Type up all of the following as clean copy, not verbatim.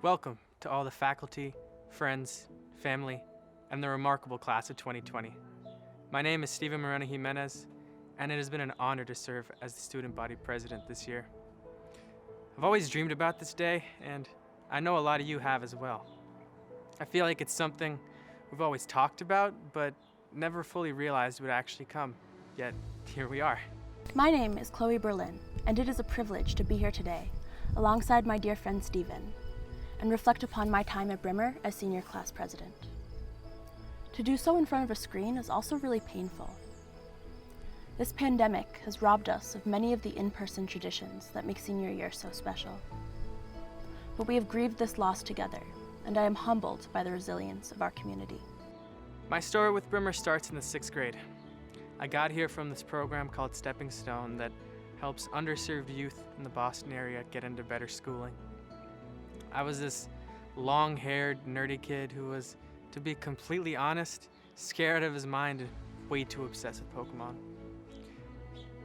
Welcome to all the faculty, friends, family, and the remarkable class of 2020. My name is Moreno Jimenez, and it has been an honor to serve as the student body president this year. I've always dreamed about this day, and I know a lot of you have as well. I feel like it's something we've always talked about, but never fully realized would actually come, yet here we are. My name is Chloe Berlin, and it is a privilege to be here today, alongside my dear friend Stephen, and reflect upon my time at Brimmer as senior class president. To do so in front of a screen is also really painful. This pandemic has robbed us of many of the in-person traditions that make senior year so special. But we have grieved this loss together, and I am humbled by the resilience of our community. My story with Brimmer starts in the 6th grade. I got here from this program called Stepping Stone that helps underserved youth in the Boston area get into better schooling. I was this long-haired, nerdy kid who was, to be completely honest, scared out of his mind and way too obsessed with Pokemon.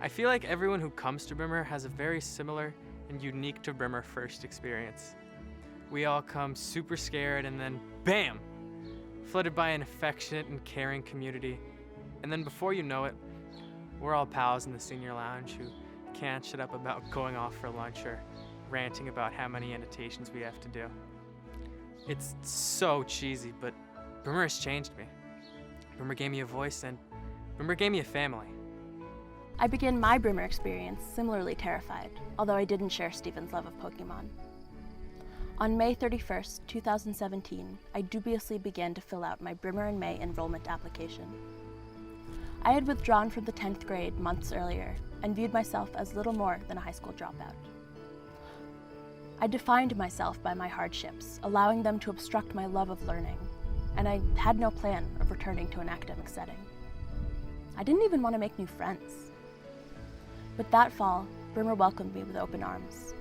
I feel like everyone who comes to Brimmer has a very similar and unique to Brimmer first experience. We all come super scared and then, bam! Flooded by an affectionate and caring community. And then before you know it, we're all pals in the senior lounge who can't shut up about going off for lunch or ranting about how many annotations we have to do. It's so cheesy, but Brimmer has changed me. Brimmer gave me a voice, and Brimmer gave me a family. I began my Brimmer experience similarly terrified, although I didn't share Stephen's love of Pokemon. On May 31st, 2017, I dubiously began to fill out my Brimmer in May enrollment application. I had withdrawn from the 10th grade months earlier and viewed myself as little more than a high school dropout. I defined myself by my hardships, allowing them to obstruct my love of learning, and I had no plan of returning to an academic setting. I didn't even want to make new friends. But that fall, Brimmer welcomed me with open arms.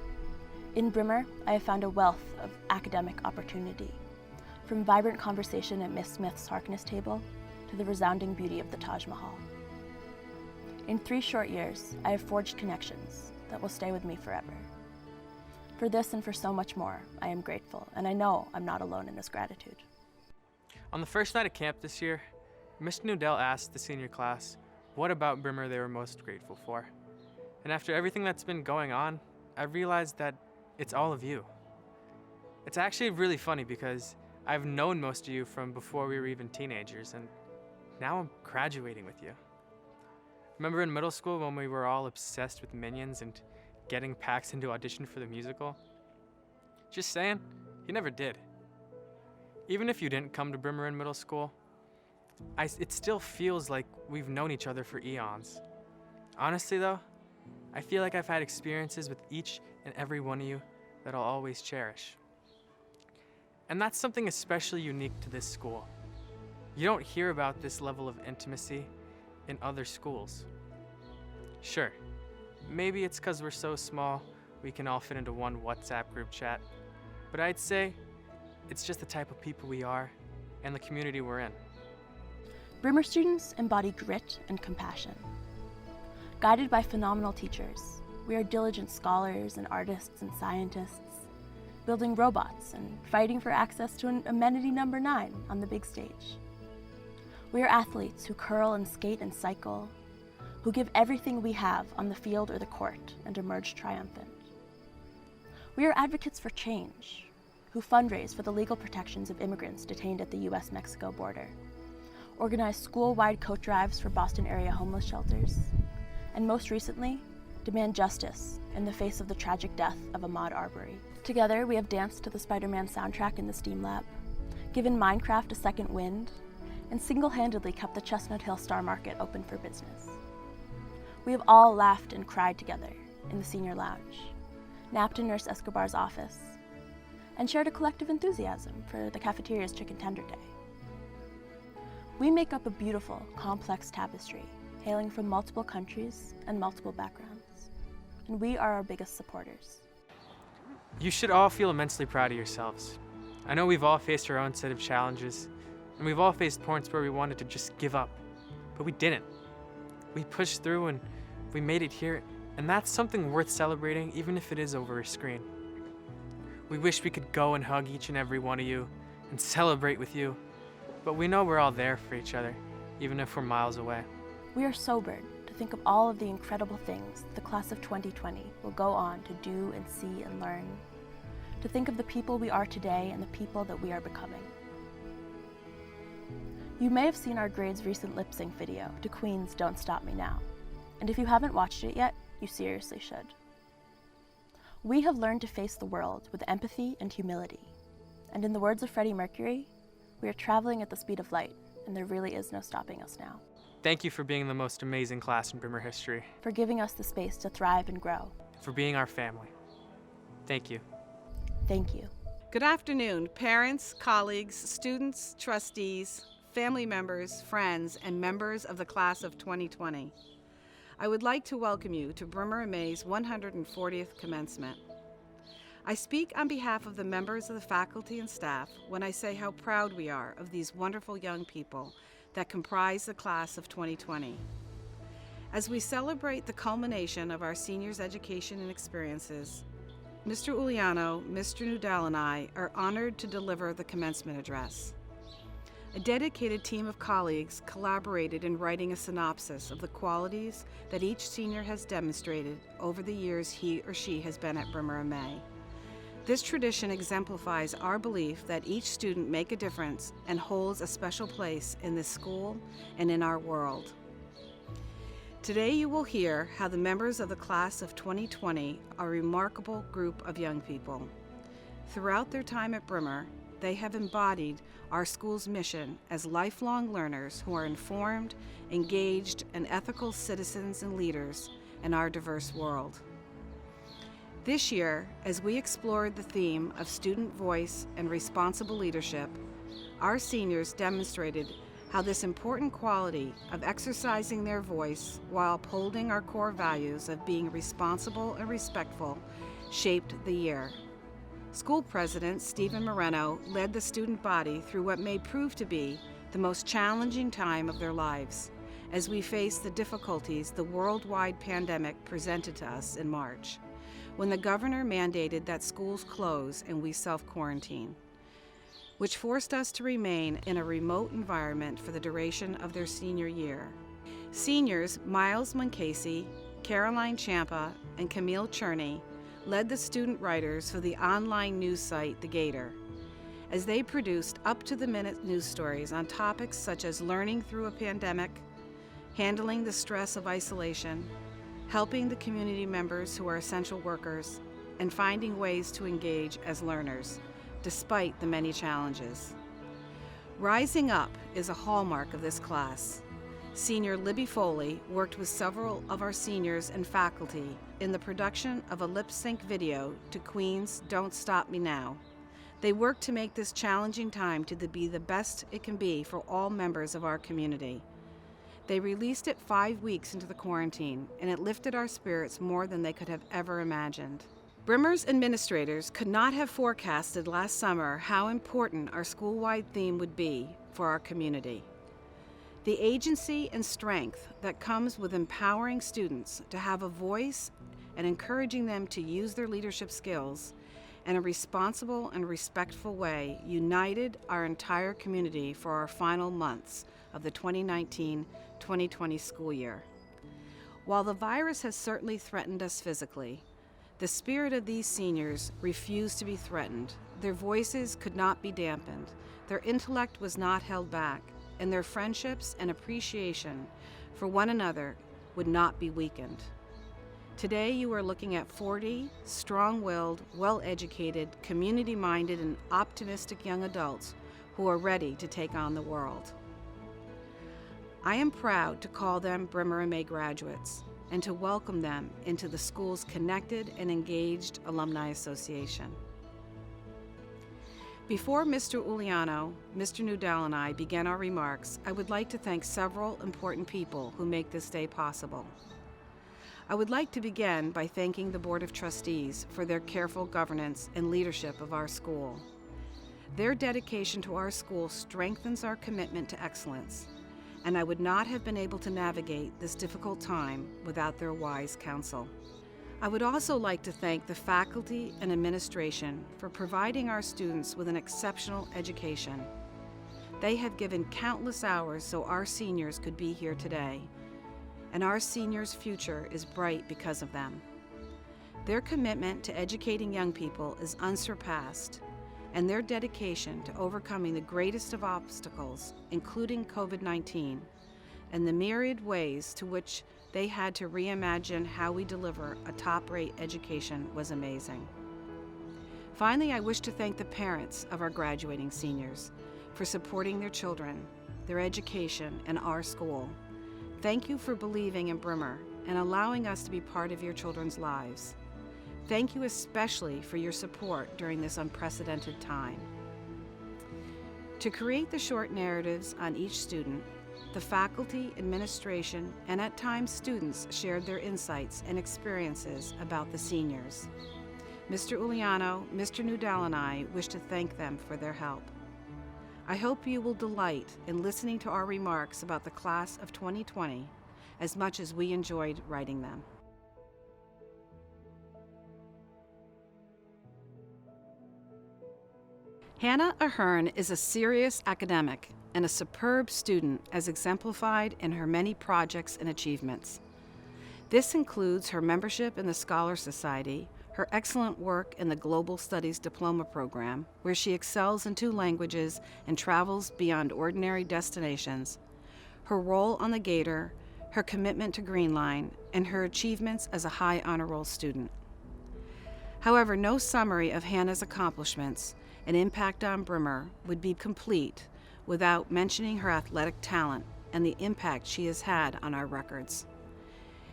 In Brimmer, I have found a wealth of academic opportunity, from vibrant conversation at Miss Smith's Harkness table to the resounding beauty of the Taj Mahal. In 3 short years, I have forged connections that will stay with me forever. For this and for so much more, I am grateful, and I know I'm not alone in this gratitude. On the first night of camp this year, Mr. Nudell asked the senior class what about Brimmer they were most grateful for. And after everything that's been going on, I realized that it's all of you. It's actually really funny because I've known most of you from before we were even teenagers, and now I'm graduating with you. Remember in middle school when we were all obsessed with Minions and getting Paxton to audition for the musical? Just saying, he never did. Even if you didn't come to Brimmer in middle school, it still feels like we've known each other for eons. Honestly though, I feel like I've had experiences with each and every one of you that I'll always cherish. And that's something especially unique to this school. You don't hear about this level of intimacy in other schools. Sure, maybe it's because we're so small we can all fit into one WhatsApp group chat, but I'd say it's just the type of people we are and the community we're in. Brimmer students embody grit and compassion. Guided by phenomenal teachers, we are diligent scholars and artists and scientists, building robots and fighting for access to an amenity number 9 on the big stage. We are athletes who curl and skate and cycle, who give everything we have on the field or the court and emerge triumphant. We are advocates for change, who fundraise for the legal protections of immigrants detained at the US-Mexico border, organize school-wide coat drives for Boston area homeless shelters, and most recently, demand justice in the face of the tragic death of Ahmad Arbery. Together, we have danced to the Spider-Man soundtrack in the STEAM Lab, given Minecraft a second wind, and single-handedly kept the Chestnut Hill Star Market open for business. We have all laughed and cried together in the senior lounge, napped in Nurse Escobar's office, and shared a collective enthusiasm for the cafeteria's Chicken Tender Day. We make up a beautiful, complex tapestry, hailing from multiple countries and multiple backgrounds, and we are our biggest supporters. You should all feel immensely proud of yourselves. I know we've all faced our own set of challenges, and we've all faced points where we wanted to just give up, but we didn't. We pushed through and we made it here, and that's something worth celebrating even if it is over a screen. We wish we could go and hug each and every one of you and celebrate with you, but we know we're all there for each other, even if we're miles away. We are sobered to think of all of the incredible things the class of 2020 will go on to do and see and learn, to think of the people we are today and the people that we are becoming. You may have seen our grade's recent lip sync video to Queen's Don't Stop Me Now, and if you haven't watched it yet, you seriously should. We have learned to face the world with empathy and humility, and in the words of Freddie Mercury, we are traveling at the speed of light, and there really is no stopping us now. Thank you for being the most amazing class in Brimmer history. For giving us the space to thrive and grow. For being our family. Thank you. Thank you. Good afternoon, parents, colleagues, students, trustees, family members, friends, and members of the class of 2020. I would like to welcome you to Brimmer MA's 140th commencement. I speak on behalf of the members of the faculty and staff when I say how proud we are of these wonderful young people that comprise the class of 2020. As we celebrate the culmination of our seniors' education and experiences, Mr. Uliano, Mr. Nudell, and I are honored to deliver the commencement address. A dedicated team of colleagues collaborated in writing a synopsis of the qualities that each senior has demonstrated over the years he or she has been at Brimmer MA. This tradition exemplifies our belief that each student make a difference and holds a special place in this school and in our world. Today you will hear how the members of the class of 2020 are a remarkable group of young people. Throughout their time at Brimmer, they have embodied our school's mission as lifelong learners who are informed, engaged, and ethical citizens and leaders in our diverse world. This year, as we explored the theme of student voice and responsible leadership, our seniors demonstrated how this important quality of exercising their voice while upholding our core values of being responsible and respectful shaped the year. School President Stephen Moreno led the student body through what may prove to be the most challenging time of their lives as we face the difficulties the worldwide pandemic presented to us in March, when the governor mandated that schools close and we self-quarantine, which forced us to remain in a remote environment for the duration of their senior year. Seniors Myles Monkey, Caroline Champa, and Camille Cherney led the student writers for the online news site The Gator, as they produced up-to-the-minute news stories on topics such as learning through a pandemic, handling the stress of isolation, helping the community members who are essential workers, and finding ways to engage as learners, despite the many challenges. Rising up is a hallmark of this class. Senior Libby Foley worked with several of our seniors and faculty in the production of a lip-sync video to Queen's Don't Stop Me Now. They worked to make this challenging time to be the best it can be for all members of our community. They released it 5 weeks into the quarantine, and it lifted our spirits more than they could have ever imagined. Brimmer's administrators could not have forecasted last summer how important our school-wide theme would be for our community. The agency and strength that comes with empowering students to have a voice and encouraging them to use their leadership skills in a responsible and respectful way united our entire community for our final months of the 2019-2020 school year. While the virus has certainly threatened us physically, the spirit of these seniors refused to be threatened. Their voices could not be dampened. Their intellect was not held back, and their friendships and appreciation for one another would not be weakened. Today you are looking at 40 strong-willed, well-educated, community-minded, and optimistic young adults who are ready to take on the world. I am proud to call them Brimmer MA graduates and to welcome them into the school's connected and engaged Alumni Association. Before Mr. Uliano, Mr. Nudell, and I begin our remarks, I would like to thank several important people who make this day possible. I would like to begin by thanking the Board of Trustees for their careful governance and leadership of our school. Their dedication to our school strengthens our commitment to excellence, and I would not have been able to navigate this difficult time without their wise counsel. I would also like to thank the faculty and administration for providing our students with an exceptional education. They have given countless hours so our seniors could be here today, and our seniors' future is bright because of them. Their commitment to educating young people is unsurpassed, and their dedication to overcoming the greatest of obstacles, including COVID-19, and the myriad ways to which they had to reimagine how we deliver a top-rate education was amazing. Finally, I wish to thank the parents of our graduating seniors for supporting their children, their education, and our school. Thank you for believing in Brimmer and allowing us to be part of your children's lives. Thank you especially for your support during this unprecedented time. To create the short narratives on each student, the faculty, administration, and at times students shared their insights and experiences about the seniors. Mr. Uliano, Mr. Nudell, and I wish to thank them for their help. I hope you will delight in listening to our remarks about the class of 2020 as much as we enjoyed writing them. Hannah Ahern is a serious academic and a superb student as exemplified in her many projects and achievements. This includes her membership in the Scholar Society, her excellent work in the Global Studies Diploma Program, where she excels in 2 languages and travels beyond ordinary destinations, her role on the Gator, her commitment to Green Line, and her achievements as a high honor roll student. However, no summary of Hannah's accomplishments and impact on Brimmer would be complete without mentioning her athletic talent and the impact she has had on our records.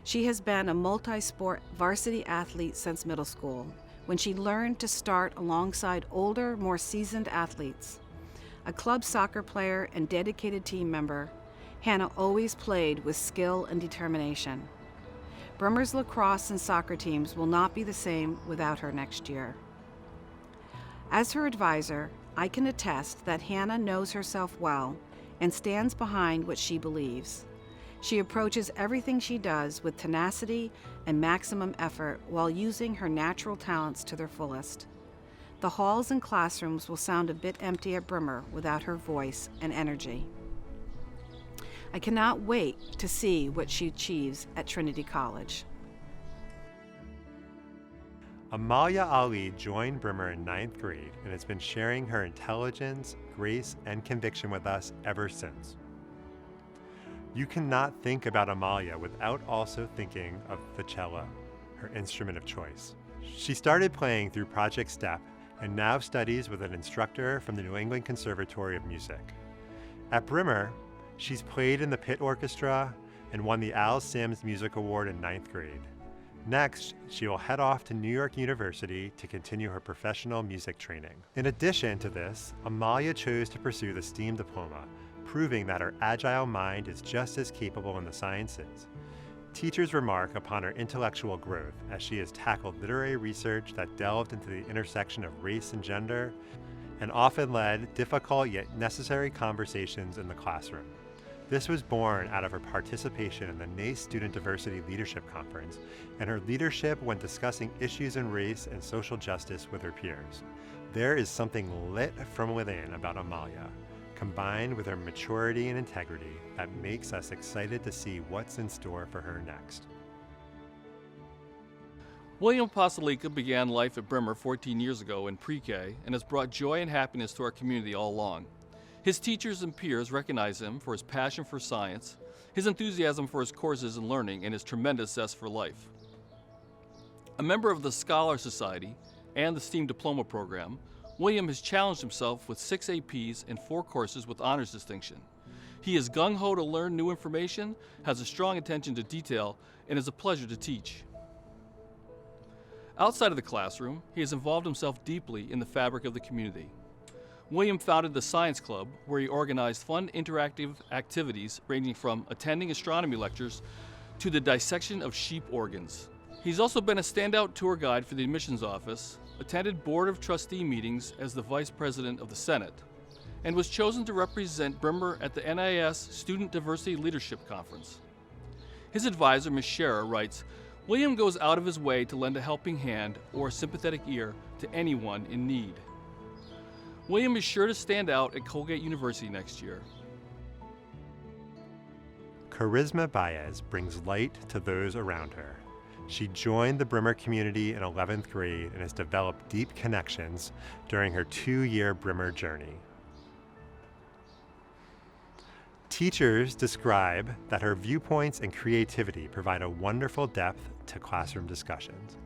She has been a multi-sport varsity athlete since middle school, when she learned to start alongside older, more seasoned athletes. A club soccer player and dedicated team member, Hannah always played with skill and determination. Brimmer's lacrosse and soccer teams will not be the same without her next year. As her advisor, I can attest that Hannah knows herself well and stands behind what she believes. She approaches everything she does with tenacity and maximum effort while using her natural talents to their fullest. The halls and classrooms will sound a bit empty at Brimmer without her voice and energy. I cannot wait to see what she achieves at Trinity College. Amalia Ali joined Brimmer in 9th grade and has been sharing her intelligence, grace, and conviction with us ever since. You cannot think about Amalia without also thinking of the cello, her instrument of choice. She started playing through Project STEP and now studies with an instructor from the New England Conservatory of Music. At Brimmer, she's played in the pit orchestra and won the Al Sims Music Award in 9th grade. Next, she will head off to New York University to continue her professional music training. In addition to this, Amalia chose to pursue the STEAM diploma, proving that her agile mind is just as capable in the sciences. Teachers remark upon her intellectual growth as she has tackled literary research that delved into the intersection of race and gender, and often led difficult yet necessary conversations in the classroom. This was born out of her participation in the NACE Student Diversity Leadership Conference and her leadership when discussing issues in race and social justice with her peers. There is something lit from within about Amalia, combined with her maturity and integrity, that makes us excited to see what's in store for her next. William Pasalica began life at Brimmer 14 years ago in pre-K and has brought joy and happiness to our community all along. His teachers and peers recognize him for his passion for science, his enthusiasm for his courses and learning, and his tremendous zest for life. A member of the Scholar Society and the STEAM Diploma Program, William has challenged himself with 6 APs and 4 courses with honors distinction. He is gung-ho to learn new information, has a strong attention to detail, and is a pleasure to teach. Outside of the classroom, he has involved himself deeply in the fabric of the community. William founded the Science Club, where he organized fun interactive activities ranging from attending astronomy lectures to the dissection of sheep organs. He's also been a standout tour guide for the admissions office, attended Board of Trustee meetings as the Vice President of the Senate, and was chosen to represent Brimmer at the NIS Student Diversity Leadership Conference. His advisor, Ms. Scherer, writes, William goes out of his way to lend a helping hand or a sympathetic ear to anyone in need. William is sure to stand out at Colgate University next year. Karisma Baez brings light to those around her. She joined the Brimmer community in 11th grade and has developed deep connections during her 2-year Brimmer journey. Teachers describe that her viewpoints and creativity provide a wonderful depth to classroom discussions.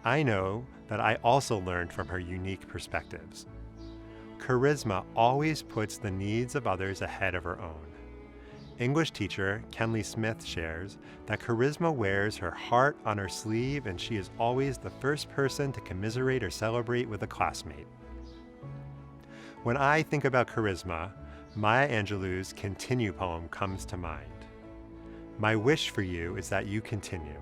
I know that I also learned from her unique perspectives. Karisma always puts the needs of others ahead of her own. English teacher Kenley Smith shares that Karisma wears her heart on her sleeve and she is always the first person to commiserate or celebrate with a classmate. When I think about Karisma, Maya Angelou's Continue poem comes to mind. My wish for you is that you continue.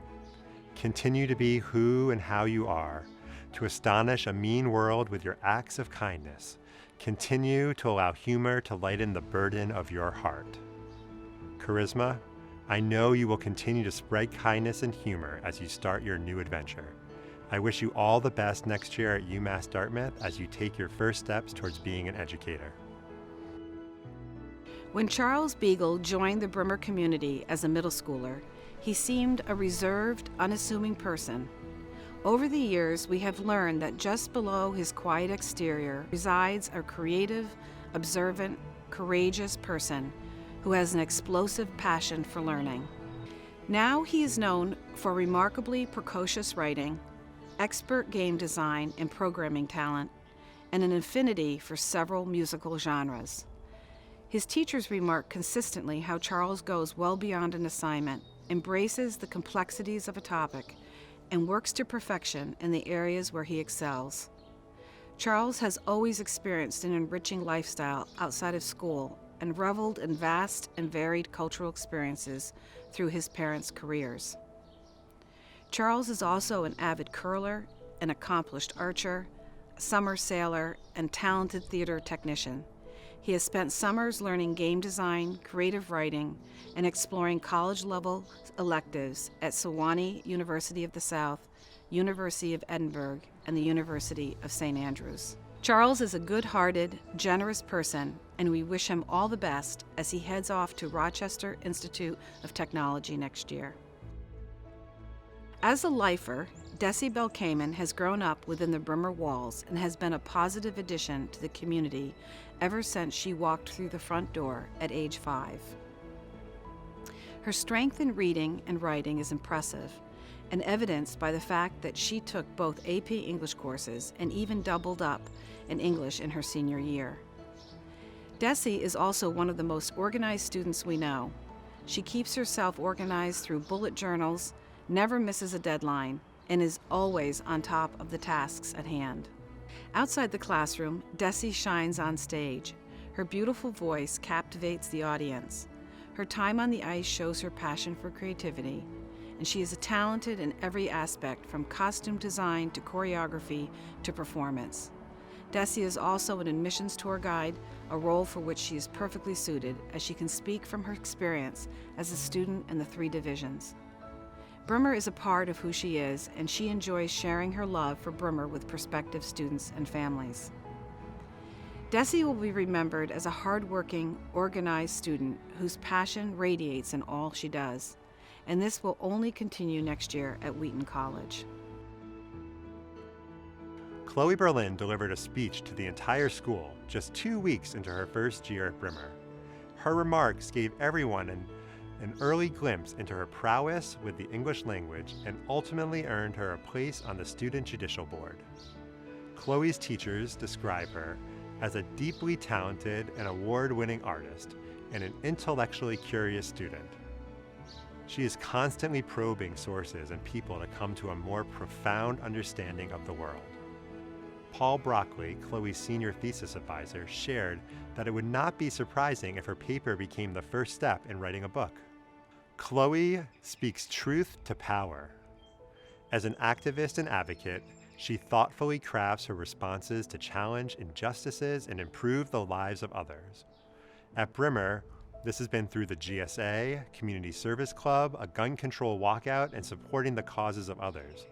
Continue to be who and how you are, to astonish a mean world with your acts of kindness. Continue to allow humor to lighten the burden of your heart. Karisma, I know you will continue to spread kindness and humor as you start your new adventure. I wish you all the best next year at UMass Dartmouth as you take your first steps towards being an educator. When Charles Beagle joined the Brimmer community as a middle schooler, he seemed a reserved, unassuming person. Over the years, we have learned that just below his quiet exterior resides a creative, observant, courageous person who has an explosive passion for learning. Now he is known for remarkably precocious writing, expert game design and programming talent, and an affinity for several musical genres. His teachers remark consistently how Charles goes well beyond an assignment, embraces the complexities of a topic, and works to perfection in the areas where he excels. Charles has always experienced an enriching lifestyle outside of school and reveled in vast and varied cultural experiences through his parents' careers. Charles is also an avid curler, an accomplished archer, summer sailor, and talented theater technician. He has spent summers learning game design, creative writing, and exploring college-level electives at Sewanee University of the South, University of Edinburgh, and the University of St. Andrews. Charles is a good-hearted, generous person, and we wish him all the best as he heads off to Rochester Institute of Technology next year. As a lifer, Dessie Belkamen has grown up within the Brimmer walls and has been a positive addition to the community ever since she walked through the front door at age 5. Her strength in reading and writing is impressive, and evidenced by the fact that she took both AP English courses and even doubled up in English in her senior year. Dessie is also one of the most organized students we know. She keeps herself organized through bullet journals, never misses a deadline, and is always on top of the tasks at hand. Outside the classroom, Dessie shines on stage. Her beautiful voice captivates the audience. Her time on the ice shows her passion for creativity, and she is talented in every aspect from costume design to choreography to performance. Dessie is also an admissions tour guide, a role for which she is perfectly suited as she can speak from her experience as a student in the 3 divisions. Brimmer is a part of who she is, and she enjoys sharing her love for Brimmer with prospective students and families. Dessie will be remembered as a hardworking, organized student whose passion radiates in all she does, and this will only continue next year at Wheaton College. Chloe Berlin delivered a speech to the entire school just 2 weeks into her first year at Brimmer. Her remarks gave everyone an early glimpse into her prowess with the English language and ultimately earned her a place on the Student Judicial Board. Chloe's teachers describe her as a deeply talented and award-winning artist and an intellectually curious student. She is constantly probing sources and people to come to a more profound understanding of the world. Paul Broccoli, Chloe's senior thesis advisor, shared that it would not be surprising if her paper became the first step in writing a book. Chloe speaks truth to power. As an activist and advocate, she thoughtfully crafts her responses to challenge injustices and improve the lives of others. At Brimmer, This has been through the GSA, Community Service Club, a gun control walkout, and supporting the causes of others.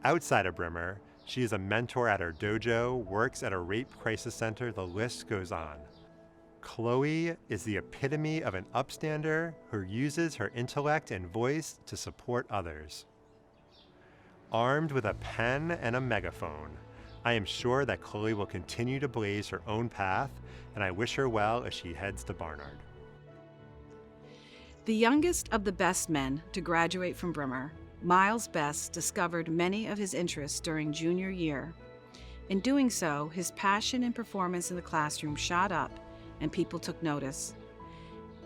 Outside of Brimmer, she is a mentor at her dojo, works at a rape crisis center, the list goes on. Chloe is the epitome of an upstander who uses her intellect and voice to support others. Armed with a pen and a megaphone, I am sure that Chloe will continue to blaze her own path, and I wish her well as she heads to Barnard. The youngest of the best men to graduate from Brimmer, Myles Best discovered many of his interests during junior year. In doing so, his passion and performance in the classroom shot up, and people took notice.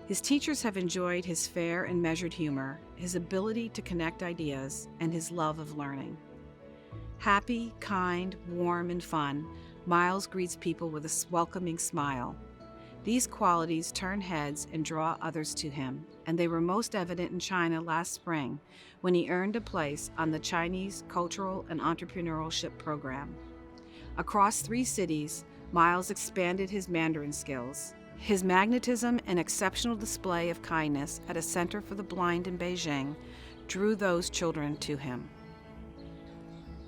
His teachers have enjoyed his fair and measured humor, his ability to connect ideas, and his love of learning. Happy, kind, warm, and fun, Myles greets people with a welcoming smile. These qualities turn heads and draw others to him, and they were most evident in China last spring when he earned a place on the Chinese Cultural and Entrepreneurship Program. Across 3 cities, Myles expanded his Mandarin skills. His magnetism and exceptional display of kindness at a center for the blind in Beijing drew those children to him.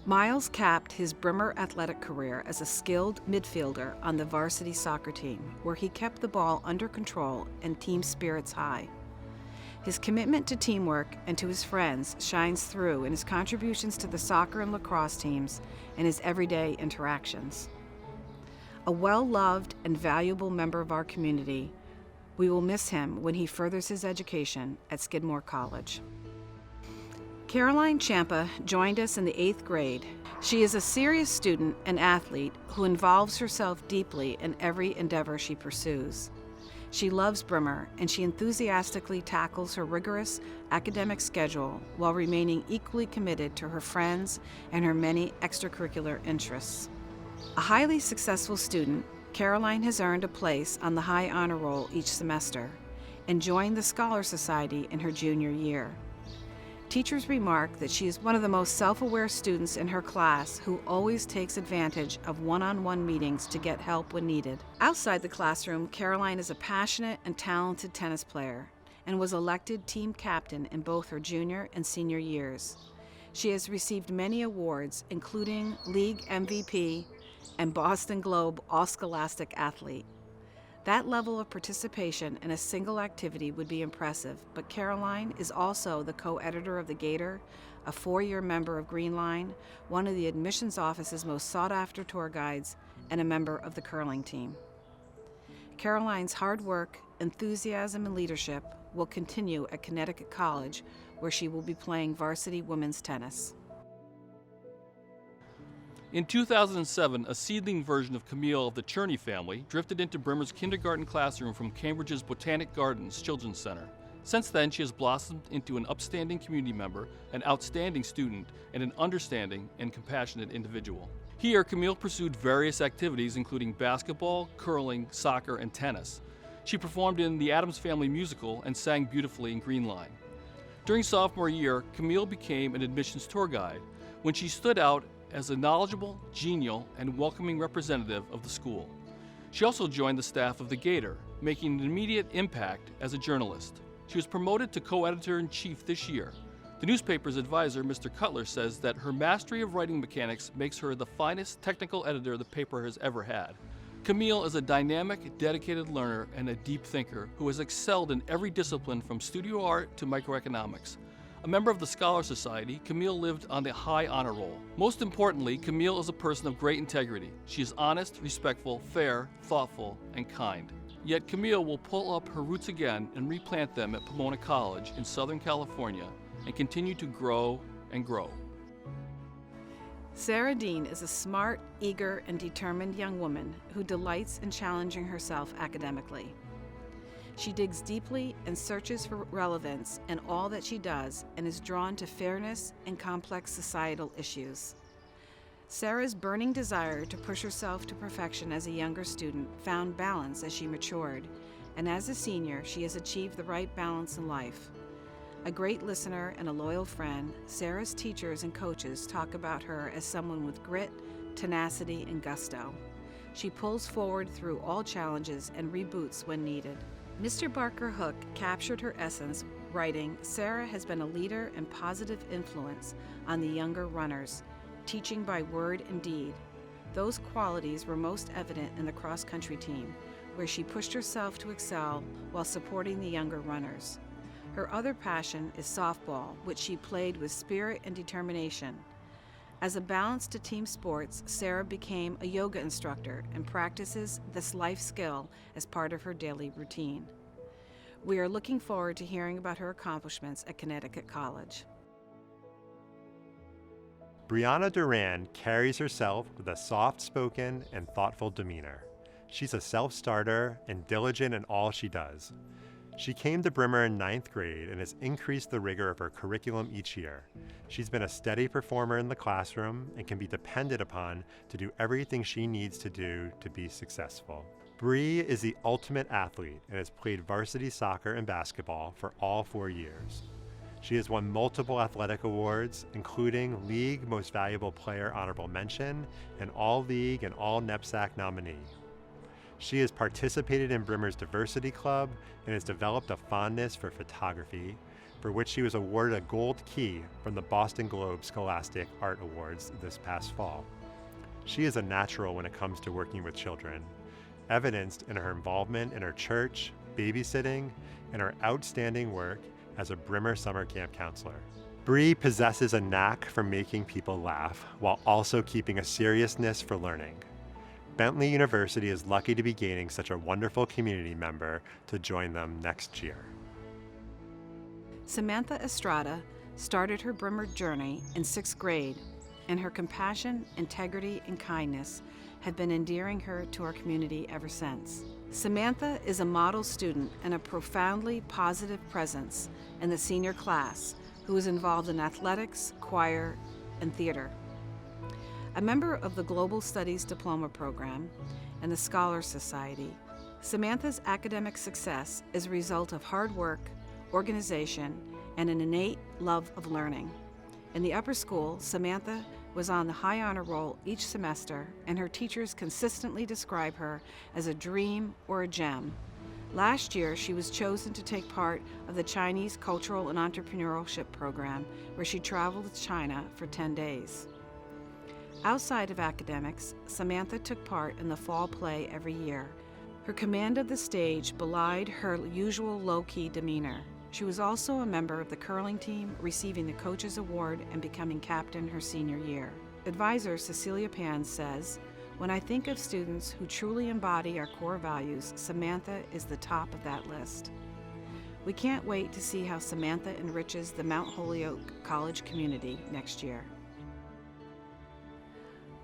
Myles capped his Brimmer athletic career as a skilled midfielder on the varsity soccer team, where he kept the ball under control and team spirits high. His commitment to teamwork and to his friends shines through in his contributions to the soccer and lacrosse teams and his everyday interactions. A well-loved and valuable member of our community, we will miss him when he furthers his education at Skidmore College. Caroline Champa joined us in the 8th grade. She is a serious student and athlete who involves herself deeply in every endeavor she pursues. She loves Brimmer, and she enthusiastically tackles her rigorous academic schedule while remaining equally committed to her friends and her many extracurricular interests. A highly successful student, Caroline has earned a place on the High Honor Roll each semester and joined the Scholar Society in her junior year. Teachers remark that she is one of the most self-aware students in her class who always takes advantage of one-on-one meetings to get help when needed. Outside the classroom, Caroline is a passionate and talented tennis player and was elected team captain in both her junior and senior years. She has received many awards, including League MVP and Boston Globe All-Scholastic Athlete. That level of participation in a single activity would be impressive, but Caroline is also the co-editor of The Gator, a 4-year member of Green Line, one of the admissions office's most sought-after tour guides, and a member of the curling team. Caroline's hard work, enthusiasm, and leadership will continue at Connecticut College, where she will be playing varsity women's tennis. In 2007, a seedling version of Camille of the Cherney family drifted into Brimmer's kindergarten classroom from Cambridge's Botanic Gardens Children's Center. Since then, she has blossomed into an upstanding community member, an outstanding student, and an understanding and compassionate individual. Here, Camille pursued various activities including basketball, curling, soccer, and tennis. She performed in the Addams Family musical and sang beautifully in Green Line. During sophomore year, Camille became an admissions tour guide when she stood out as a knowledgeable, genial, and welcoming representative of the school. She also joined the staff of The Gator, making an immediate impact as a journalist. She was promoted to co-editor-in-chief this year. The newspaper's advisor, Mr. Cutler, says that her mastery of writing mechanics makes her the finest technical editor the paper has ever had. Camille is a dynamic, dedicated learner and a deep thinker who has excelled in every discipline from studio art to microeconomics. A member of the Scholar Society, Camille lived on the High Honor Roll. Most importantly, Camille is a person of great integrity. She is honest, respectful, fair, thoughtful, and kind. Yet Camille will pull up her roots again and replant them at Pomona College in Southern California and continue to grow and grow. Sarah Dean is a smart, eager, and determined young woman who delights in challenging herself academically. She digs deeply and searches for relevance in all that she does and is drawn to fairness and complex societal issues. Sarah's burning desire to push herself to perfection as a younger student found balance as she matured, and as a senior, she has achieved the right balance in life. A great listener and a loyal friend, Sarah's teachers and coaches talk about her as someone with grit, tenacity, and gusto. She pulls forward through all challenges and reboots when needed. Mr. Barker Hook captured her essence, writing, "Sarah has been a leader and positive influence on the younger runners, teaching by word and deed. Those qualities were most evident in the cross-country team, where she pushed herself to excel while supporting the younger runners. Her other passion is softball, which she played with spirit and determination. As a balance to team sports, Sarah became a yoga instructor and practices this life skill as part of her daily routine. We are looking forward to hearing about her accomplishments at Connecticut College." Brianna Duran carries herself with a soft-spoken and thoughtful demeanor. She's a self-starter and diligent in all she does. She came to Brimmer in 9th grade and has increased the rigor of her curriculum each year. She's been a steady performer in the classroom and can be depended upon to do everything she needs to do to be successful. Bree is the ultimate athlete and has played varsity soccer and basketball for all 4 years. She has won multiple athletic awards, including League Most Valuable Player Honorable Mention and All-League and All-NEPSAC nominee. She has participated in Brimmer's Diversity Club and has developed a fondness for photography, for which she was awarded a gold key from the Boston Globe Scholastic Art Awards this past fall. She is a natural when it comes to working with children, evidenced in her involvement in her church, babysitting, and her outstanding work as a Brimmer summer camp counselor. Bree possesses a knack for making people laugh while also keeping a seriousness for learning. Bentley University is lucky to be gaining such a wonderful community member to join them next year. Samantha Estrada started her Brimmer journey in 6th grade, and her compassion, integrity, and kindness have been endearing her to our community ever since. Samantha is a model student and a profoundly positive presence in the senior class who is involved in athletics, choir, and theater. A member of the Global Studies Diploma Program and the Scholar Society, Samantha's academic success is a result of hard work, organization, and an innate love of learning. In the upper school, Samantha was on the high honor roll each semester, and her teachers consistently describe her as a dream or a gem. Last year, she was chosen to take part of the Chinese Cultural and Entrepreneurship Program, where she traveled to China for 10 days. Outside of academics, Samantha took part in the fall play every year. Her command of the stage belied her usual low-key demeanor. She was also a member of the curling team, receiving the Coach's Award and becoming captain her senior year. Advisor Cecilia Pan says, "When I think of students who truly embody our core values, Samantha is the top of that list." We can't wait to see how Samantha enriches the Mount Holyoke College community next year.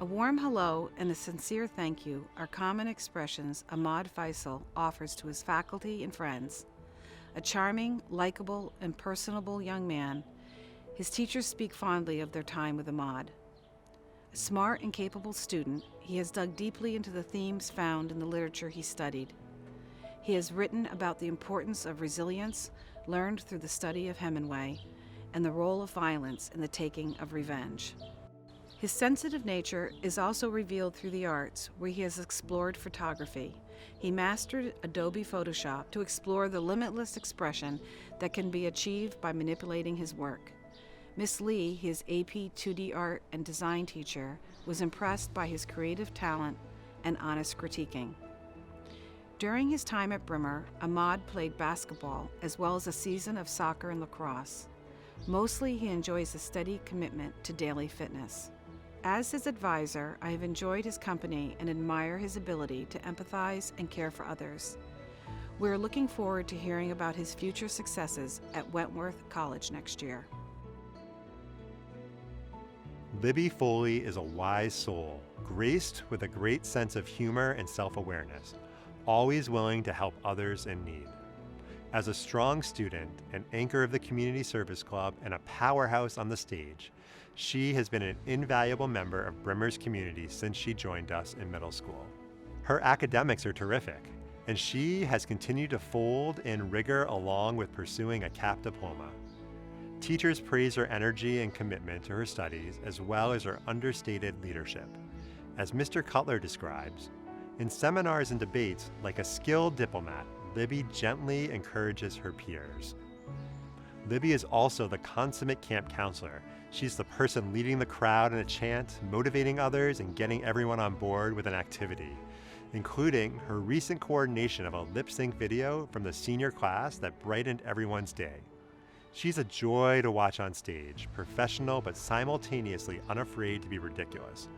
A warm hello and a sincere thank you are common expressions Ahmad Faisal offers to his faculty and friends. A charming, likable, and personable young man, his teachers speak fondly of their time with Ahmad. A smart and capable student, he has dug deeply into the themes found in the literature he studied. He has written about the importance of resilience learned through the study of Hemingway and the role of violence in the taking of revenge. His sensitive nature is also revealed through the arts, where he has explored photography. He mastered Adobe Photoshop to explore the limitless expression that can be achieved by manipulating his work. Miss Lee, his AP 2D art and design teacher, was impressed by his creative talent and honest critiquing. During his time at Brimmer, Ahmad played basketball as well as a season of soccer and lacrosse. Mostly, he enjoys a steady commitment to daily fitness. As his advisor, I have enjoyed his company and admire his ability to empathize and care for others. We are looking forward to hearing about his future successes at Wentworth College next year. Libby Foley is a wise soul, graced with a great sense of humor and self-awareness, always willing to help others in need. As a strong student, an anchor of the Community Service Club, and a powerhouse on the stage, she has been an invaluable member of Brimmer's community since she joined us in middle school. Her academics are terrific, and she has continued to fold in rigor along with pursuing a CAP diploma. Teachers praise her energy and commitment to her studies, as well as her understated leadership. As Mr. Cutler describes, in seminars and debates, like a skilled diplomat, Libby gently encourages her peers. Libby is also the consummate camp counselor. She's the person leading the crowd in a chant, motivating others, and getting everyone on board with an activity, including her recent coordination of a lip-sync video from the senior class that brightened everyone's day. She's a joy to watch on stage, professional but simultaneously unafraid to be ridiculous.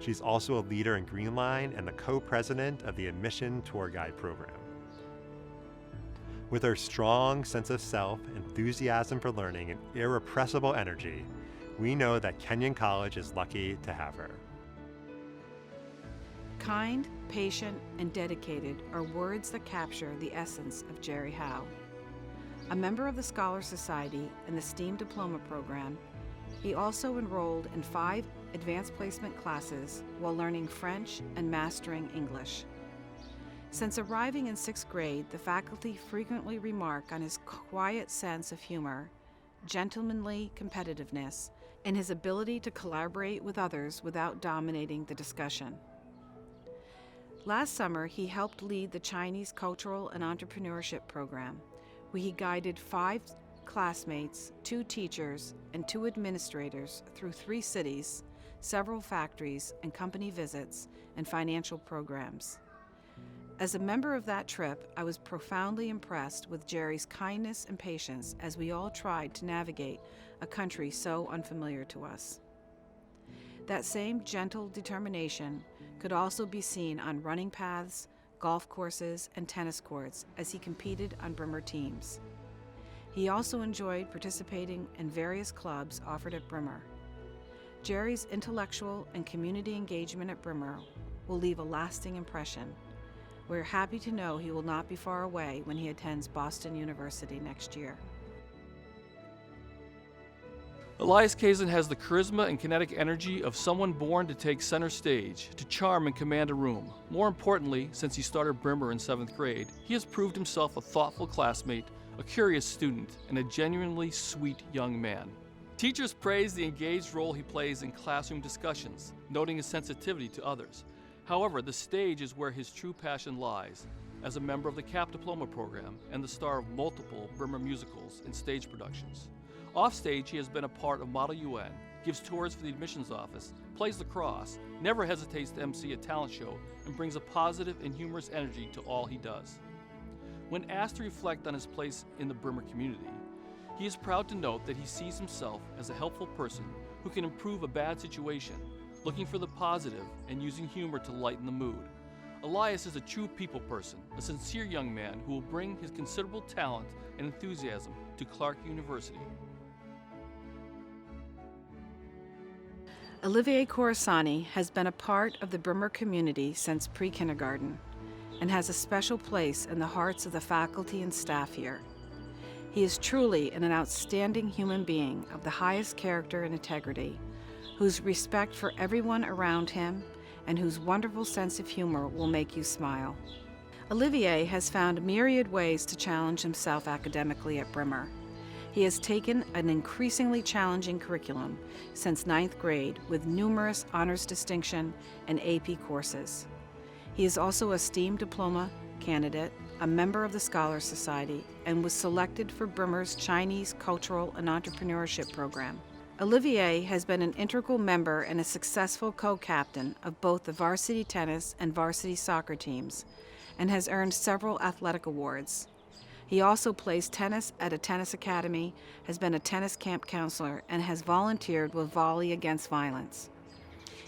She's also a leader in Green Line and the co-president of the Admission Tour Guide program. With her strong sense of self, enthusiasm for learning, and irrepressible energy, we know that Kenyon College is lucky to have her. Kind, patient, and dedicated are words that capture the essence of Jerry Howe. A member of the Scholar Society and the STEAM Diploma program, he also enrolled in 5 advanced placement classes while learning French and mastering English. Since arriving in 6th grade, the faculty frequently remark on his quiet sense of humor, gentlemanly competitiveness, and his ability to collaborate with others without dominating the discussion. Last summer, he helped lead the Chinese Cultural and Entrepreneurship program, where he guided 5 classmates, 2 teachers, and 2 administrators through 3 cities, several factories and company visits, and financial programs. As a member of that trip, I was profoundly impressed with Jerry's kindness and patience as we all tried to navigate a country so unfamiliar to us. That same gentle determination could also be seen on running paths, golf courses, and tennis courts as he competed on Brimmer teams. He also enjoyed participating in various clubs offered at Brimmer. Jerry's intellectual and community engagement at Brimmer will leave a lasting impression. We're happy to know he will not be far away when he attends Boston University next year. Elias Kaizen has the charisma and kinetic energy of someone born to take center stage, to charm and command a room. More importantly, since he started Brimmer in 7th grade, he has proved himself a thoughtful classmate, a curious student, and a genuinely sweet young man. Teachers praise the engaged role he plays in classroom discussions, noting his sensitivity to others. However, the stage is where his true passion lies, as a member of the CAP Diploma program and the star of multiple Brimmer musicals and stage productions. Offstage, he has been a part of Model UN, gives tours for the admissions office, plays lacrosse, never hesitates to MC a talent show, and brings a positive and humorous energy to all he does. When asked to reflect on his place in the Brimmer community, he is proud to note that he sees himself as a helpful person who can improve a bad situation, looking for the positive and using humor to lighten the mood. Elias is a true people person, a sincere young man who will bring his considerable talent and enthusiasm to Clark University. Olivier Khorasan II has been a part of the Brimmer community since pre-kindergarten and has a special place in the hearts of the faculty and staff here. He is truly an outstanding human being of the highest character and integrity, whose respect for everyone around him and whose wonderful sense of humor will make you smile. Olivier has found myriad ways to challenge himself academically at Brimmer. He has taken an increasingly challenging curriculum since 9th grade with numerous honors distinction and AP courses. He is also a STEAM diploma candidate, a member of the Scholar Society, and was selected for Brimmer's Chinese Cultural and Entrepreneurship program. Olivier has been an integral member and a successful co-captain of both the varsity tennis and varsity soccer teams, and has earned several athletic awards. He also plays tennis at a tennis academy, has been a tennis camp counselor, and has volunteered with Volley Against Violence.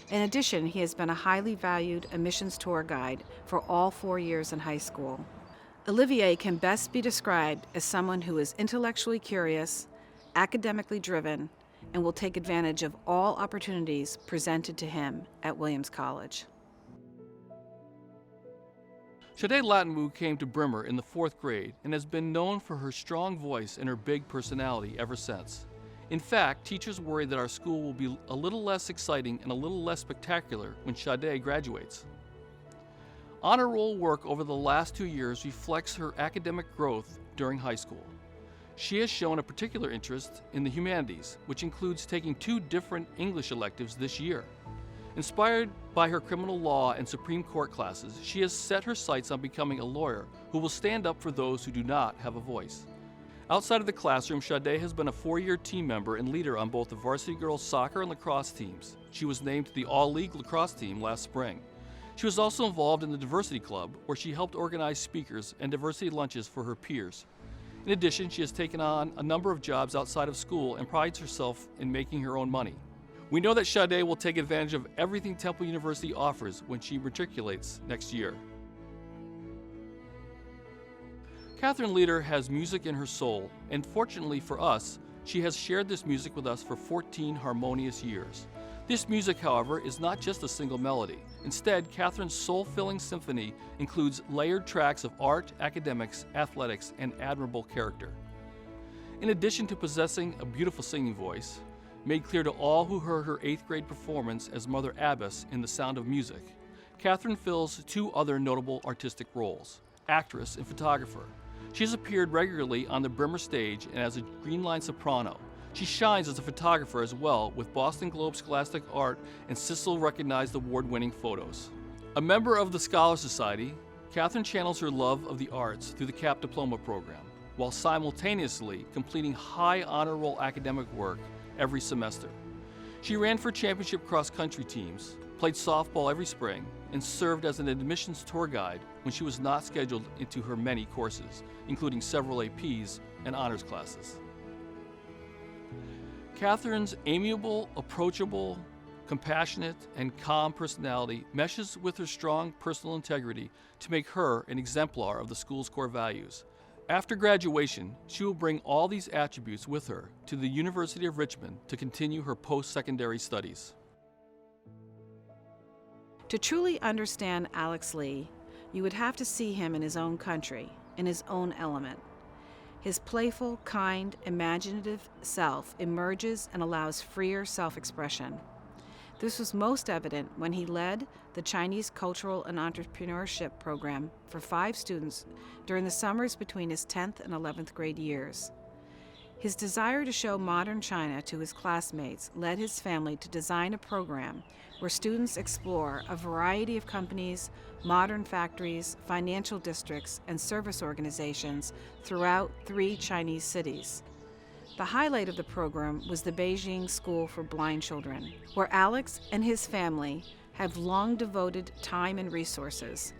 In addition, he has been a highly valued admissions tour guide for all 4 years in high school. Olivier can best be described as someone who is intellectually curious, academically driven, and will take advantage of all opportunities presented to him at Williams College. Shaddai Mook came to Brimmer in the 4th grade and has been known for her strong voice and her big personality ever since. In fact, teachers worry that our school will be a little less exciting and a little less spectacular when Shaddai graduates. Honor roll work over the last 2 years reflects her academic growth during high school. She has shown a particular interest in the humanities, which includes taking 2 different English electives this year. Inspired by her criminal law and Supreme Court classes, she has set her sights on becoming a lawyer who will stand up for those who do not have a voice. Outside of the classroom, Shaddai has been a 4-year team member and leader on both the varsity girls soccer and lacrosse teams. She was named to the All-League lacrosse team last spring. She was also involved in the Diversity Club, where she helped organize speakers and diversity lunches for her peers. In addition, she has taken on a number of jobs outside of school and prides herself in making her own money. We know that Shaddai will take advantage of everything Temple University offers when she matriculates next year. Catherine Leader has music in her soul, and fortunately for us, she has shared this music with us for 14 harmonious years. This music, however, is not just a single melody. Instead, Catherine's soul-filling symphony includes layered tracks of art, academics, athletics, and admirable character. In addition to possessing a beautiful singing voice, made clear to all who heard her 8th grade performance as Mother Abbess in The Sound of Music, Catherine fills 2 other notable artistic roles, actress and photographer. She has appeared regularly on the Brimmer stage and as a Green Line soprano. She shines as a photographer as well, with Boston Globe Scholastic Art and Cecil-recognized award-winning photos. A member of the Scholar Society, Catherine channels her love of the arts through the CAP Diploma program, while simultaneously completing high honor roll academic work every semester. She ran for championship cross-country teams, played softball every spring, and served as an admissions tour guide when she was not scheduled into her many courses, including several APs and honors classes. Catherine's amiable, approachable, compassionate, and calm personality meshes with her strong personal integrity to make her an exemplar of the school's core values. After graduation, she will bring all these attributes with her to the University of Richmond to continue her post-secondary studies. To truly understand Alex Lee, you would have to see him in his own country, in his own element. His playful, kind, imaginative self emerges and allows freer self-expression. This was most evident when he led the Chinese Cultural and Entrepreneurship Program for 5 students during the summers between his 10th and 11th grade years. His desire to show modern China to his classmates led his family to design a program where students explore a variety of companies, modern factories, financial districts, and service organizations throughout 3 Chinese cities. The highlight of the program was the Beijing School for Blind Children, where Alex and his family have long devoted time and resources.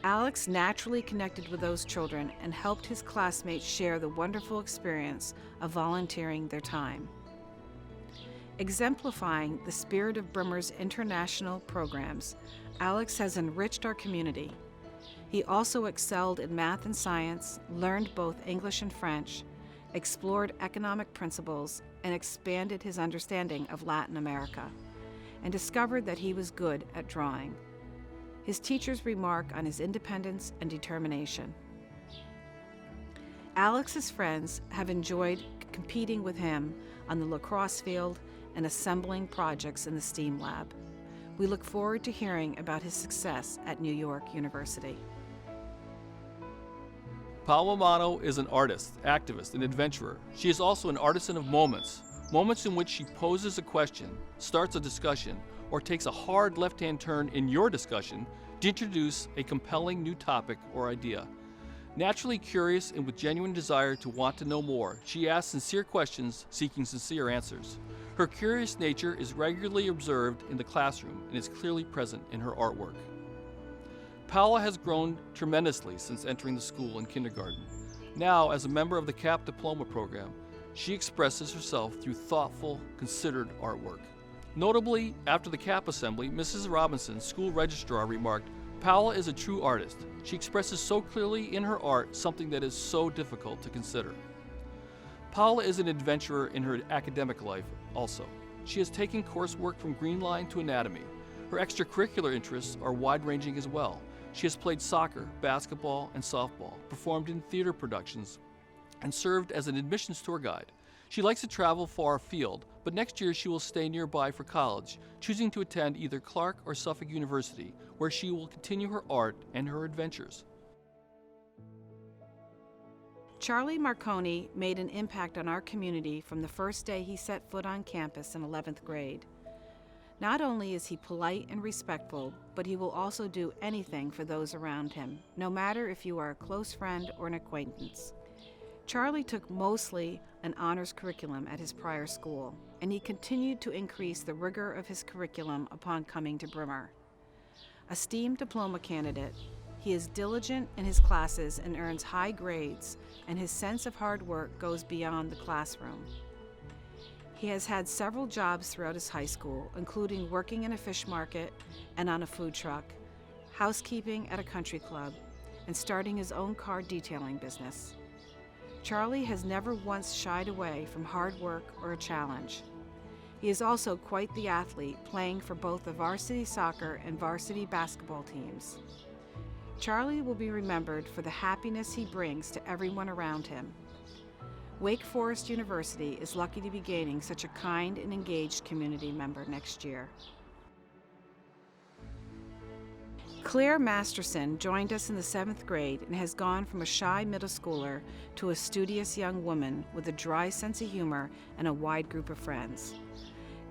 Alex naturally connected with those children and helped his classmates share the wonderful experience of volunteering their time. Exemplifying the spirit of Brimmer's international programs, Alex has enriched our community. He also excelled in math and science, learned both English and French, explored economic principles, and expanded his understanding of Latin America, and discovered that he was good at drawing. His teachers remark on his independence and determination. Alex's friends have enjoyed competing with him on the lacrosse field and assembling projects in the STEAM lab. We look forward to hearing about his success at New York University. Paola Amato is an artist, activist, and adventurer. She is also an artisan of moments in which she poses a question, starts a discussion, or takes a hard left-hand turn in your discussion to introduce a compelling new topic or idea. Naturally curious and with genuine desire to want to know more, she asks sincere questions, seeking sincere answers. Her curious nature is regularly observed in the classroom and is clearly present in her artwork. Paola has grown tremendously since entering the school in kindergarten. Now, as a member of the CAP Diploma program, she expresses herself through thoughtful, considered artwork. Notably, after the CAP assembly, Mrs. Robinson, school registrar, remarked, "Paola is a true artist. She expresses so clearly in her art something that is so difficult to consider." Paola is an adventurer in her academic life also. She has taken coursework from Green Line to anatomy. Her extracurricular interests are wide-ranging as well. She has played soccer, basketball, and softball, performed in theater productions, and served as an admissions tour guide. She likes to travel far afield, but next year she will stay nearby for college, choosing to attend either Clark or Suffolk University, where she will continue her art and her adventures. Charlie Marconi made an impact on our community from the first day he set foot on campus in 11th grade. Not only is he polite and respectful, but he will also do anything for those around him, no matter if you are a close friend or an acquaintance. Charlie took mostly an honors curriculum at his prior school, and he continued to increase the rigor of his curriculum upon coming to Brimmer. A STEAM diploma candidate, he is diligent in his classes and earns high grades, and his sense of hard work goes beyond the classroom. He has had several jobs throughout his high school, including working in a fish market and on a food truck, housekeeping at a country club, and starting his own car detailing business. Charlie has never once shied away from hard work or a challenge. He is also quite the athlete, playing for both the varsity soccer and varsity basketball teams. Charlie will be remembered for the happiness he brings to everyone around him. Wake Forest University is lucky to be gaining such a kind and engaged community member next year. Claire Masterson joined us in the 7th grade and has gone from a shy middle schooler to a studious young woman with a dry sense of humor and a wide group of friends.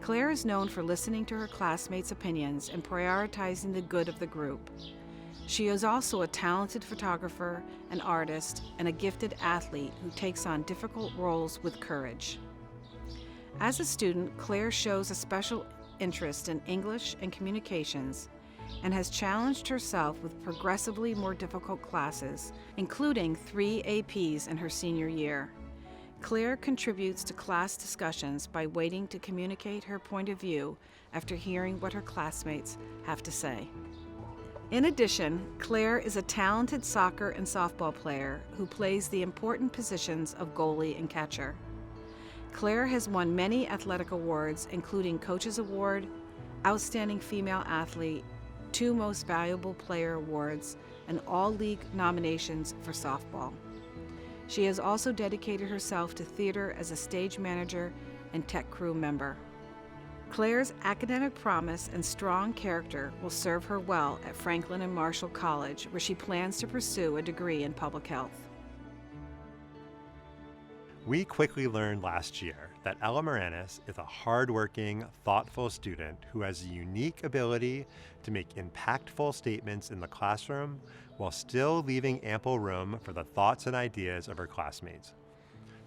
Claire is known for listening to her classmates' opinions and prioritizing the good of the group. She is also a talented photographer, an artist, and a gifted athlete who takes on difficult roles with courage. As a student, Claire shows a special interest in English and communications and has challenged herself with progressively more difficult classes, including 3 APs in her senior year. Claire contributes to class discussions by waiting to communicate her point of view after hearing what her classmates have to say. In addition, Claire is a talented soccer and softball player who plays the important positions of goalie and catcher. Claire has won many athletic awards, including Coach's Award, Outstanding Female Athlete, 2 Most Valuable Player Awards, and all-league nominations for softball. She has also dedicated herself to theater as a stage manager and tech crew member. Claire's academic promise and strong character will serve her well at Franklin and Marshall College, where she plans to pursue a degree in public health. We quickly learned last year that Ella Moranis is a hardworking, thoughtful student who has a unique ability to make impactful statements in the classroom while still leaving ample room for the thoughts and ideas of her classmates.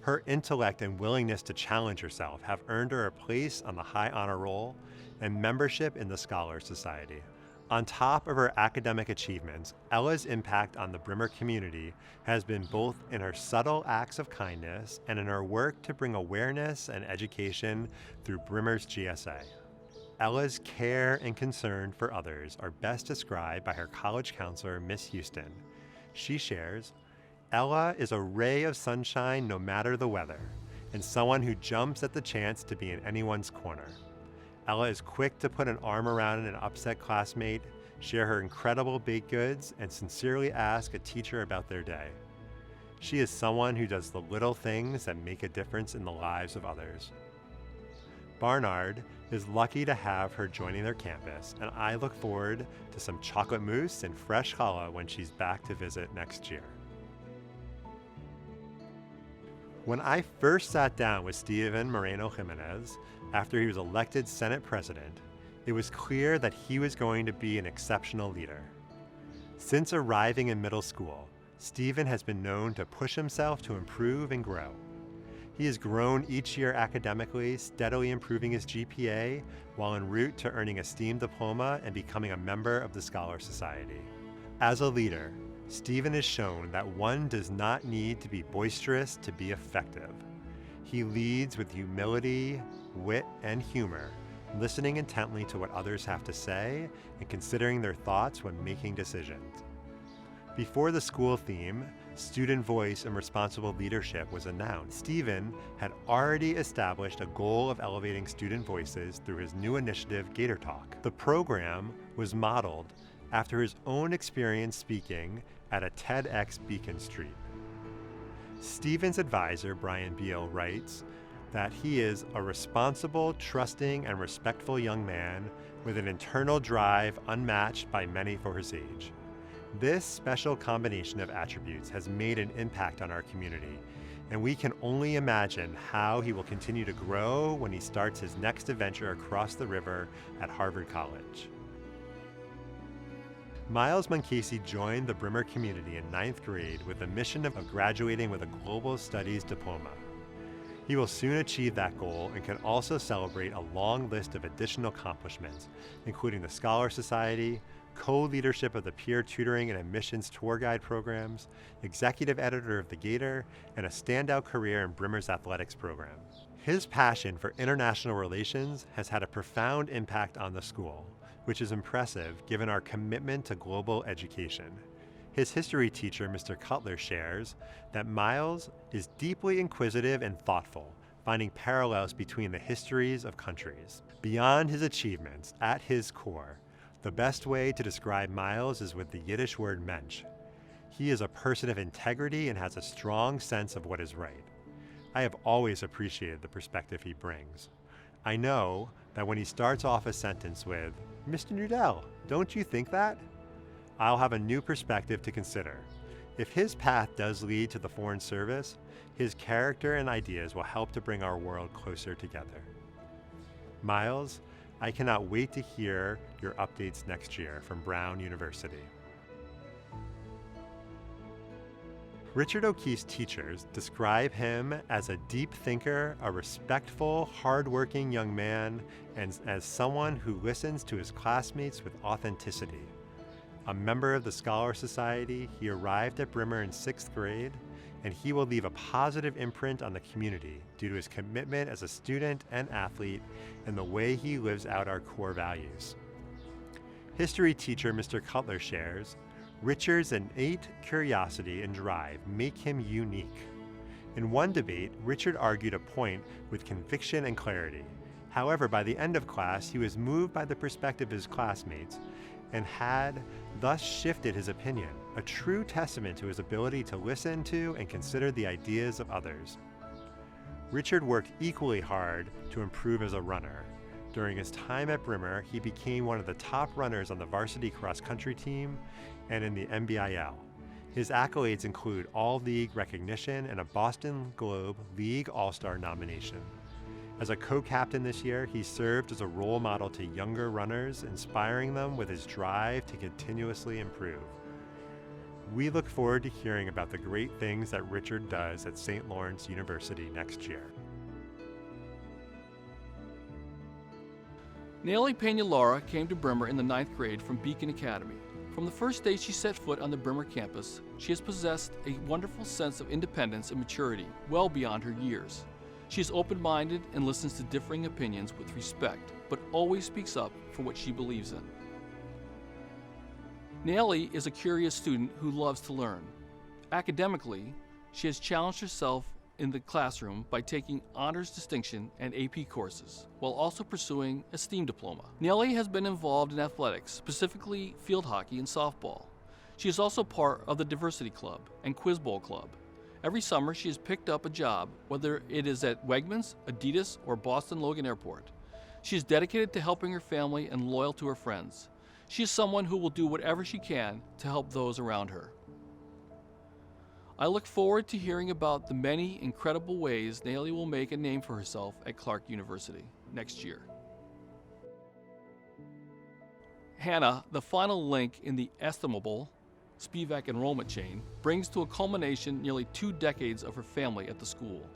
Her intellect and willingness to challenge herself have earned her a place on the High Honor Roll and membership in the Scholar Society. On top of her academic achievements, Ella's impact on the Brimmer community has been both in her subtle acts of kindness and in her work to bring awareness and education through Brimmer's GSA. Ella's care and concern for others are best described by her college counselor, Miss Houston. She shares, "Ella is a ray of sunshine no matter the weather, and someone who jumps at the chance to be in anyone's corner. Ella is quick to put an arm around an upset classmate, share her incredible baked goods, and sincerely ask a teacher about their day. She is someone who does the little things that make a difference in the lives of others." Barnard is lucky to have her joining their campus, and I look forward to some chocolate mousse and fresh challah when she's back to visit next year. When I first sat down with Stephen Moreno Jimenez after he was elected Senate President, it was clear that he was going to be an exceptional leader. Since arriving in middle school, Stephen has been known to push himself to improve and grow. He has grown each year academically, steadily improving his GPA while en route to earning a STEAM diploma and becoming a member of the Scholar Society. As a leader, Stephen has shown that one does not need to be boisterous to be effective. He leads with humility, wit, and humor, listening intently to what others have to say and considering their thoughts when making decisions. Before the school theme, Student Voice and Responsible Leadership, was announced, Stephen had already established a goal of elevating student voices through his new initiative, Gator Talk. The program was modeled after his own experience speaking at a TEDx Beacon Street. Stephen's advisor, Brian Beal, writes that he is a responsible, trusting, and respectful young man with an internal drive unmatched by many for his age. This special combination of attributes has made an impact on our community, and we can only imagine how he will continue to grow when he starts his next adventure across the river at Harvard College. Myles Monkey joined the Brimmer community in 9th grade with the mission of graduating with a Global Studies diploma. He will soon achieve that goal and can also celebrate a long list of additional accomplishments, including the Scholar Society, co-leadership of the peer tutoring and admissions tour guide programs, executive editor of The Gator, and a standout career in Brimmer's athletics program. His passion for international relations has had a profound impact on the school, which is impressive given our commitment to global education. His history teacher, Mr. Cutler, shares that Myles is deeply inquisitive and thoughtful, finding parallels between the histories of countries. Beyond his achievements, at his core, the best way to describe Myles is with the Yiddish word mensch. He is a person of integrity and has a strong sense of what is right. I have always appreciated the perspective he brings. I know that when he starts off a sentence with, "Mr. Nudell, don't you think that?" I'll have a new perspective to consider. If his path does lead to the Foreign Service, his character and ideas will help to bring our world closer together. Myles, I cannot wait to hear your updates next year from Brown University. Richard O'Keefe's teachers describe him as a deep thinker, a respectful, hardworking young man, and as someone who listens to his classmates with authenticity. A member of the Scholar Society, he arrived at Brimmer in 6th grade, and he will leave a positive imprint on the community due to his commitment as a student and athlete and the way he lives out our core values. History teacher Mr. Cutler shares, Richard's innate curiosity and drive make him unique. In one debate, Richard argued a point with conviction and clarity. However, by the end of class, he was moved by the perspective of his classmates and had thus shifted his opinion, a true testament to his ability to listen to and consider the ideas of others. Richard worked equally hard to improve as a runner. During his time at Brimmer, he became one of the top runners on the varsity cross-country team and in the NBIL. His accolades include All-League recognition and a Boston Globe League All-Star nomination. As a co-captain this year, he served as a role model to younger runners, inspiring them with his drive to continuously improve. We look forward to hearing about the great things that Richard does at St. Lawrence University next year. Nellie Pena Lara came to Brimmer in the 9th grade from Beacon Academy. From the first day she set foot on the Brimmer campus, she has possessed a wonderful sense of independence and maturity well beyond her years. She is open-minded and listens to differing opinions with respect, but always speaks up for what she believes in. Nellie is a curious student who loves to learn. Academically, she has challenged herself in the classroom by taking honors distinction and AP courses, while also pursuing a STEAM diploma. Nellie has been involved in athletics, specifically field hockey and softball. She is also part of the Diversity Club and Quiz Bowl Club. Every summer, she has picked up a job, whether it is at Wegmans, Adidas, or Boston Logan Airport. She is dedicated to helping her family and loyal to her friends. She is someone who will do whatever she can to help those around her. I look forward to hearing about the many incredible ways Nellie will make a name for herself at Clark University next year. Hannah, the final link in the estimable Spivak enrollment chain, brings to a culmination nearly 2 decades of her family at the school.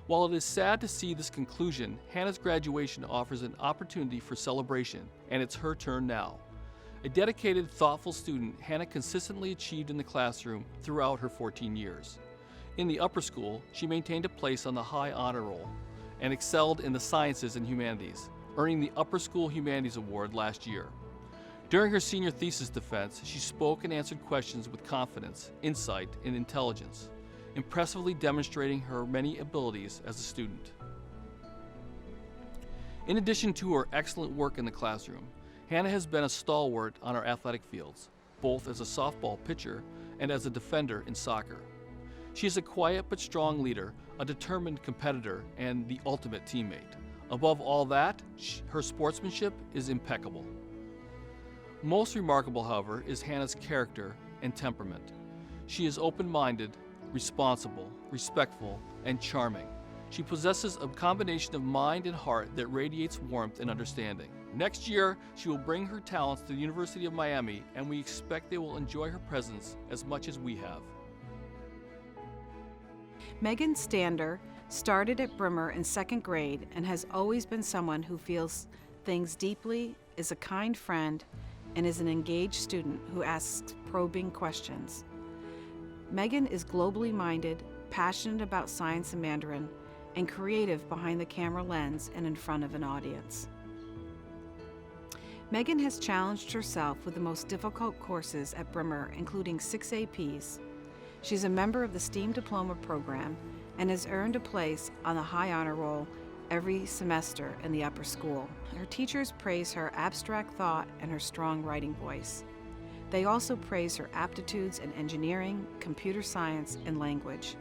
While it is sad to see this conclusion, Hannah's graduation offers an opportunity for celebration, and it's her turn now. A dedicated, thoughtful student, Hannah consistently achieved in the classroom throughout her 14 years. In the upper school, she maintained a place on the high honor roll and excelled in the sciences and humanities, earning the Upper School Humanities Award last year. During her senior thesis defense, she spoke and answered questions with confidence, insight, and intelligence, impressively demonstrating her many abilities as a student. In addition to her excellent work in the classroom, Hannah has been a stalwart on our athletic fields, both as a softball pitcher and as a defender in soccer. She is a quiet but strong leader, a determined competitor, and the ultimate teammate. Above all that, her sportsmanship is impeccable. Most remarkable, however, is Hannah's character and temperament. She is open-minded, responsible, respectful, and charming. She possesses a combination of mind and heart that radiates warmth and understanding. Next year, she will bring her talents to the University of Miami, and we expect they will enjoy her presence as much as we have. Megan Stander started at Brimmer in 2nd grade and has always been someone who feels things deeply, is a kind friend, and is an engaged student who asks probing questions. Megan is globally minded, passionate about science and Mandarin, and creative behind the camera lens and in front of an audience. Megan has challenged herself with the most difficult courses at Brimmer, including 6 APs. She's a member of the STEAM Diploma program and has earned a place on the High Honor Roll every semester in the upper school. Her teachers praise her abstract thought and her strong writing voice. They also praise her aptitudes in engineering, computer science, and language.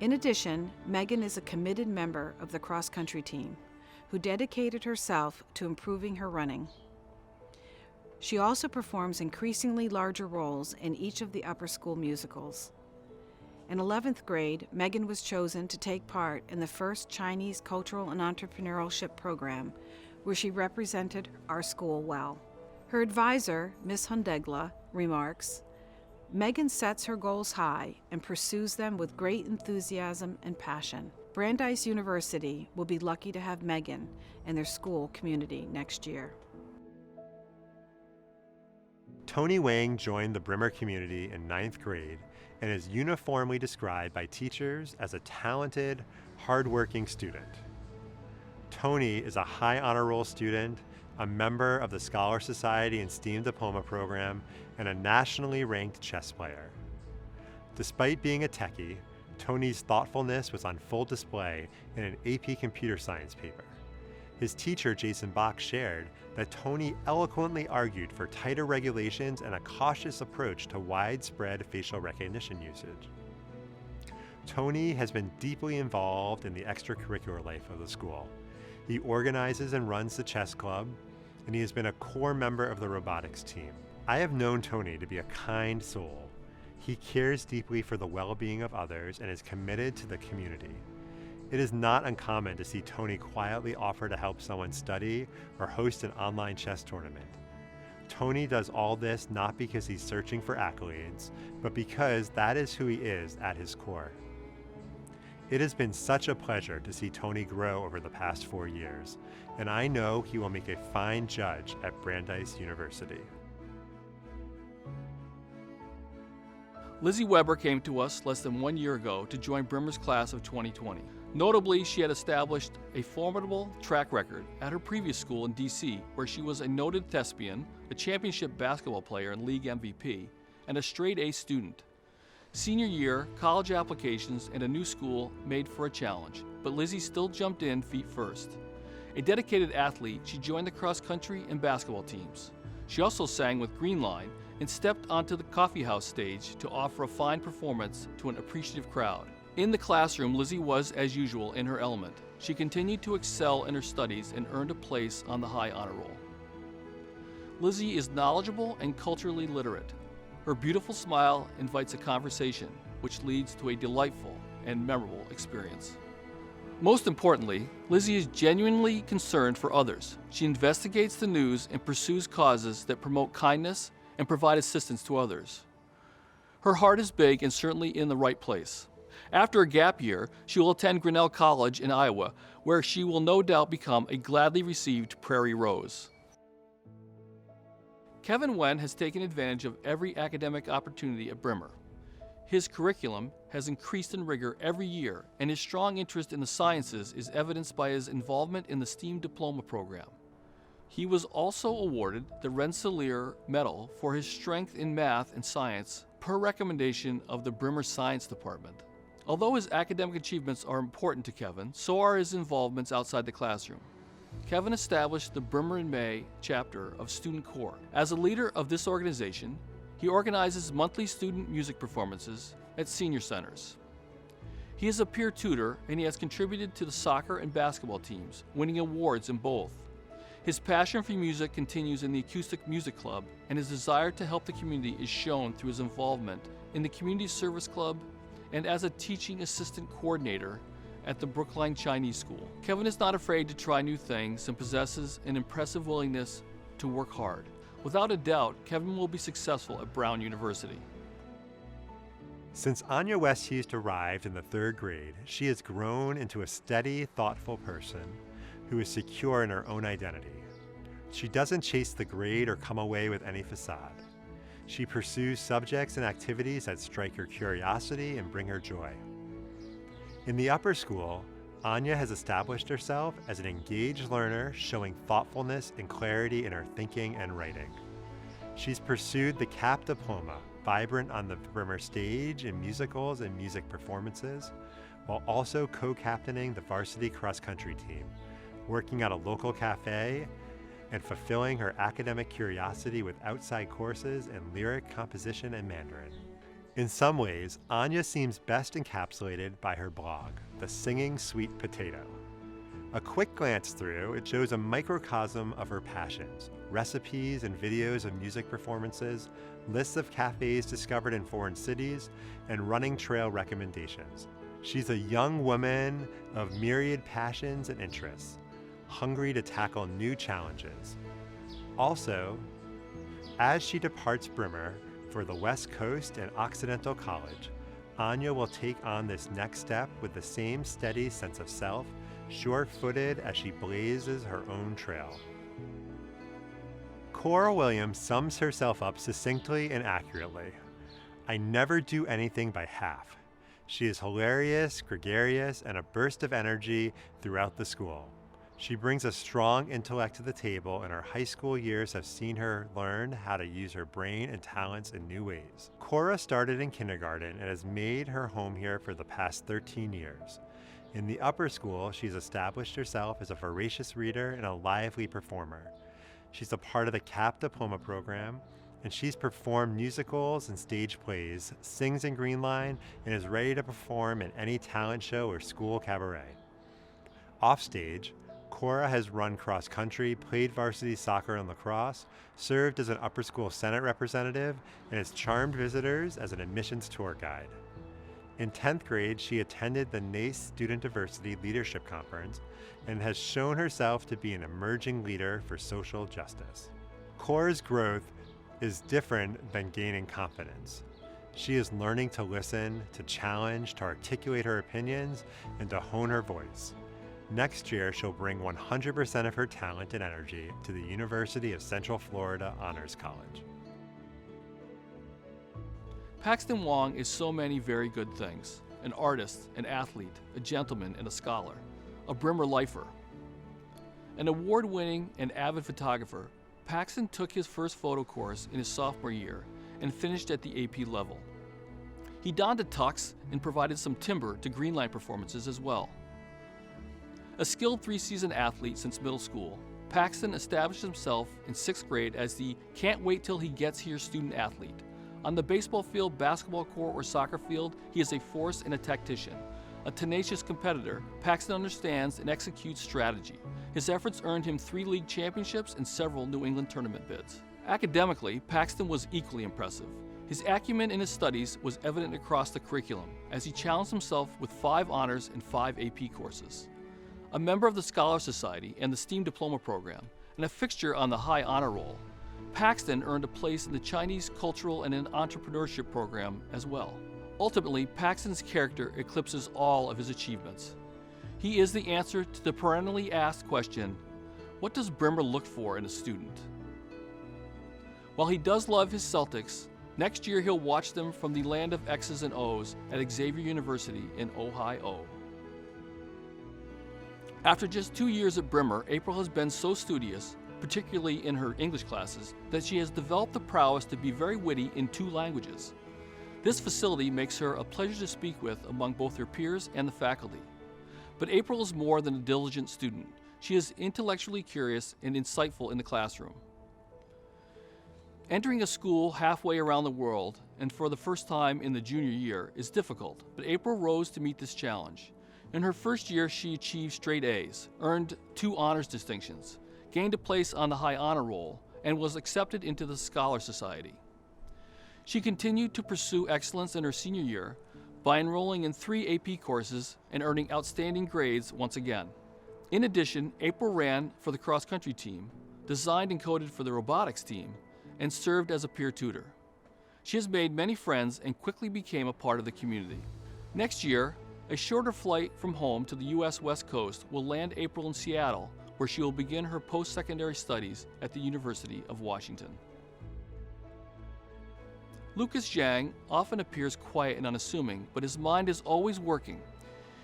In addition, Megan is a committed member of the cross-country team who dedicated herself to improving her running. She also performs increasingly larger roles in each of the upper school musicals. In 11th grade, Megan was chosen to take part in the first Chinese Cultural and Entrepreneurship program, where she represented our school well. Her advisor, Ms. Hundegla, remarks, Megan sets her goals high and pursues them with great enthusiasm and passion. Brandeis University will be lucky to have Megan in their school community next year. Tony Wang joined the Brimmer community in 9th grade and is uniformly described by teachers as a talented, hardworking student. Tony is a high honor roll student, a member of the Scholar Society and STEAM Diploma program, and a nationally ranked chess player. Despite being a techie, Tony's thoughtfulness was on full display in an AP Computer Science paper. His teacher, Jason Bach, shared that Tony eloquently argued for tighter regulations and a cautious approach to widespread facial recognition usage. Tony has been deeply involved in the extracurricular life of the school. He organizes and runs the chess club, and he has been a core member of the robotics team. I have known Tony to be a kind soul. He cares deeply for the well-being of others and is committed to the community. It is not uncommon to see Tony quietly offer to help someone study or host an online chess tournament. Tony does all this not because he's searching for accolades, but because that is who he is at his core. It has been such a pleasure to see Tony grow over the past 4 years, and I know he will make a fine judge at Brandeis University. Lizzy Weber came to us less than 1 year ago to join Brimmer's class of 2020. Notably, she had established a formidable track record at her previous school in DC, where she was a noted thespian, a championship basketball player and league MVP, and a straight-A student. Senior year, college applications, and a new school made for a challenge, but Lizzy still jumped in feet first. A dedicated athlete, she joined the cross-country and basketball teams. She also sang with Green Line and stepped onto the coffeehouse stage to offer a fine performance to an appreciative crowd. In the classroom, Lizzy was, as usual, in her element. She continued to excel in her studies and earned a place on the High Honor Roll. Lizzy is knowledgeable and culturally literate. Her beautiful smile invites a conversation, which leads to a delightful and memorable experience. Most importantly, Lizzy is genuinely concerned for others. She investigates the news and pursues causes that promote kindness and provide assistance to others. Her heart is big and certainly in the right place. After a gap year, she will attend Grinnell College in Iowa, where she will no doubt become a gladly received Prairie Rose. Kevin Wen has taken advantage of every academic opportunity at Brimmer. His curriculum has increased in rigor every year, and his strong interest in the sciences is evidenced by his involvement in the STEAM Diploma program. He was also awarded the Rensselaer Medal for his strength in math and science per recommendation of the Brimmer Science Department. Although his academic achievements are important to Kevin, so are his involvements outside the classroom. Kevin established the Brimmer in May chapter of Student Corps. As a leader of this organization, he organizes monthly student music performances at senior centers. He is a peer tutor, and he has contributed to the soccer and basketball teams, winning awards in both. His passion for music continues in the Acoustic Music Club, and his desire to help the community is shown through his involvement in the Community Service Club and as a teaching assistant coordinator at the Brookline Chinese School. Kevin is not afraid to try new things and possesses an impressive willingness to work hard. Without a doubt, Kevin will be successful at Brown University. Since Anya West arrived in the 3rd grade, she has grown into a steady, thoughtful person who is secure in her own identity. She doesn't chase the grade or come away with any facade. She pursues subjects and activities that strike her curiosity and bring her joy. In the upper school, Anya has established herself as an engaged learner, showing thoughtfulness and clarity in her thinking and writing. She's pursued the CAP diploma, vibrant on the Brimmer stage in musicals and music performances, while also co-captaining the varsity cross-country team, working at a local cafe, and fulfilling her academic curiosity with outside courses in lyric composition and Mandarin. In some ways, Anya seems best encapsulated by her blog, The Singing Sweet Potato. A quick glance through, it shows a microcosm of her passions, recipes and videos of music performances, lists of cafes discovered in foreign cities, and running trail recommendations. She's a young woman of myriad passions and interests, hungry to tackle new challenges. Also, as she departs Brimmer for the West Coast and Occidental College, Anya will take on this next step with the same steady sense of self, sure-footed as she blazes her own trail. Cora Williams sums herself up succinctly and accurately. I never do anything by half. She is hilarious, gregarious, and a burst of energy throughout the school. She brings a strong intellect to the table, and her high school years have seen her learn how to use her brain and talents in new ways. Cora started in kindergarten and has made her home here for the past 13 years. In the upper school, she's established herself as a voracious reader and a lively performer. She's a part of the CAP diploma program, and she's performed musicals and stage plays, sings in Greenline, and is ready to perform in any talent show or school cabaret. Offstage, Cora has run cross-country, played varsity soccer and lacrosse, served as an upper school Senate representative, and has charmed visitors as an admissions tour guide. In 10th grade, she attended the NACE Student Diversity Leadership Conference and has shown herself to be an emerging leader for social justice. Cora's growth is different than gaining confidence. She is learning to listen, to challenge, to articulate her opinions, and to hone her voice. Next year, she'll bring 100% of her talent and energy to the University of Central Florida Honors College. Paxton Wong is so many very good things: an artist, an athlete, a gentleman, and a scholar, a Brimmer lifer. An award-winning and avid photographer, Paxton took his first photo course in his sophomore year and finished at the AP level. He donned a tux and provided some timber to Greenline performances as well. A skilled 3-season athlete since middle school, Paxton established himself in 6th grade as the can't-wait-till-he-gets-here student athlete. On the baseball field, basketball court, or soccer field, he is a force and a tactician. A tenacious competitor, Paxton understands and executes strategy. His efforts earned him 3 league championships and several New England tournament bids. Academically, Paxton was equally impressive. His acumen in his studies was evident across the curriculum, as he challenged himself with 5 honors and 5 AP courses. A member of the Scholar Society and the STEAM Diploma Program, and a fixture on the High Honor Roll, Paxton earned a place in the Chinese Cultural and Entrepreneurship Program as well. Ultimately, Paxton's character eclipses all of his achievements. He is the answer to the perennially asked question, what does Brimmer look for in a student? While he does love his Celtics, next year he'll watch them from the land of X's and O's at Xavier University in Ohio. After just 2 years at Brimmer, April has been so studious, particularly in her English classes, that she has developed the prowess to be very witty in 2 languages. This facility makes her a pleasure to speak with among both her peers and the faculty. But April is more than a diligent student. She is intellectually curious and insightful in the classroom. Entering a school halfway around the world, and for the first time in the junior year, is difficult, but April rose to meet this challenge. In her first year, she achieved straight A's, earned 2 honors distinctions, gained a place on the High Honor Roll, and was accepted into the Scholar Society. She continued to pursue excellence in her senior year by enrolling in 3 AP courses and earning outstanding grades once again. In addition, April ran for the cross-country team, designed and coded for the robotics team, and served as a peer tutor. She has made many friends and quickly became a part of the community. Next year, a shorter flight from home to the U.S. West Coast will land April in Seattle, where she will begin her post-secondary studies at the University of Washington. Lucas Zhang often appears quiet and unassuming, but his mind is always working.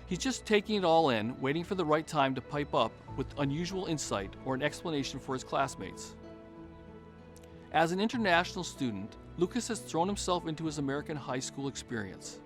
He's just taking it all in, waiting for the right time to pipe up with unusual insight or an explanation for his classmates. As an international student, Lucas has thrown himself into his American high school experience.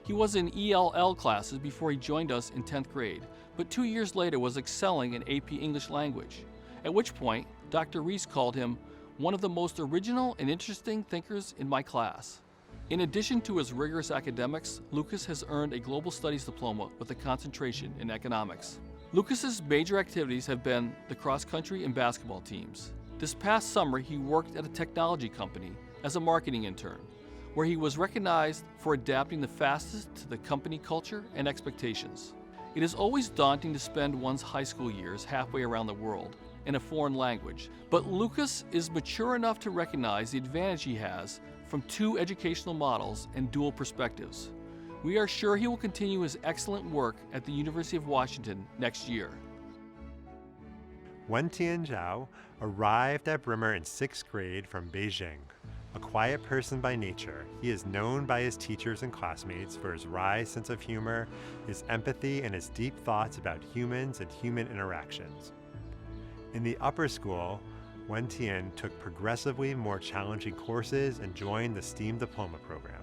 He was in ELL classes before he joined us in 10th grade, but 2 years later was excelling in AP English language, at which point Dr. Reese called him one of the most original and interesting thinkers in my class. In addition to his rigorous academics, Lucas has earned a Global Studies diploma with a concentration in economics. Lucas's major activities have been the cross-country and basketball teams. This past summer, he worked at a technology company as a marketing intern, where he was recognized for adapting the fastest to the company culture and expectations. It is always daunting to spend one's high school years halfway around the world in a foreign language, but Lucas is mature enough to recognize the advantage he has from 2 educational models and dual perspectives. We are sure he will continue his excellent work at the University of Washington next year. Wentian Zhao arrived at Brimmer in 6th grade from Beijing. A quiet person by nature, he is known by his teachers and classmates for his wry sense of humor, his empathy, and his deep thoughts about humans and human interactions. In the upper school, Wentian took progressively more challenging courses and joined the STEAM diploma program.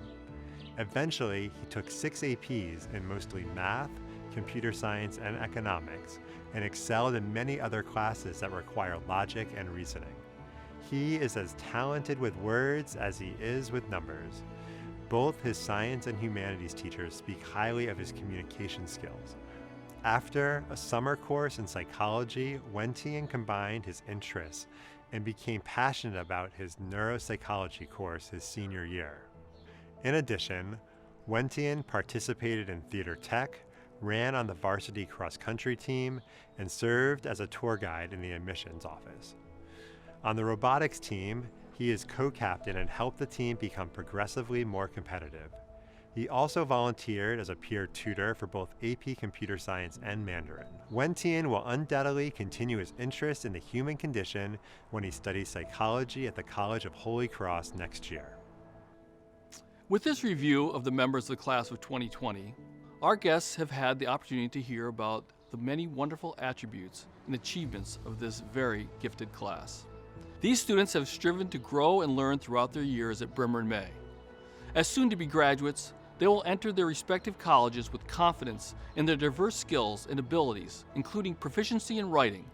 Eventually, he took 6 APs in mostly math, computer science, and economics, and excelled in many other classes that require logic and reasoning. He is as talented with words as he is with numbers. Both his science and humanities teachers speak highly of his communication skills. After a summer course in psychology, Wentian combined his interests and became passionate about his neuropsychology course his senior year. In addition, Wentian participated in theater tech, ran on the varsity cross-country team, and served as a tour guide in the admissions office. On the robotics team, he is co-captain and helped the team become progressively more competitive. He also volunteered as a peer tutor for both AP Computer Science and Mandarin. Wentian will undoubtedly continue his interest in the human condition when he studies psychology at the College of Holy Cross next year. With this review of the members of the class of 2020, our guests have had the opportunity to hear about the many wonderful attributes and achievements of this very gifted class. These students have striven to grow and learn throughout their years at Brimmer and May. As soon-to-be graduates, they will enter their respective colleges with confidence in their diverse skills and abilities, including proficiency in writing,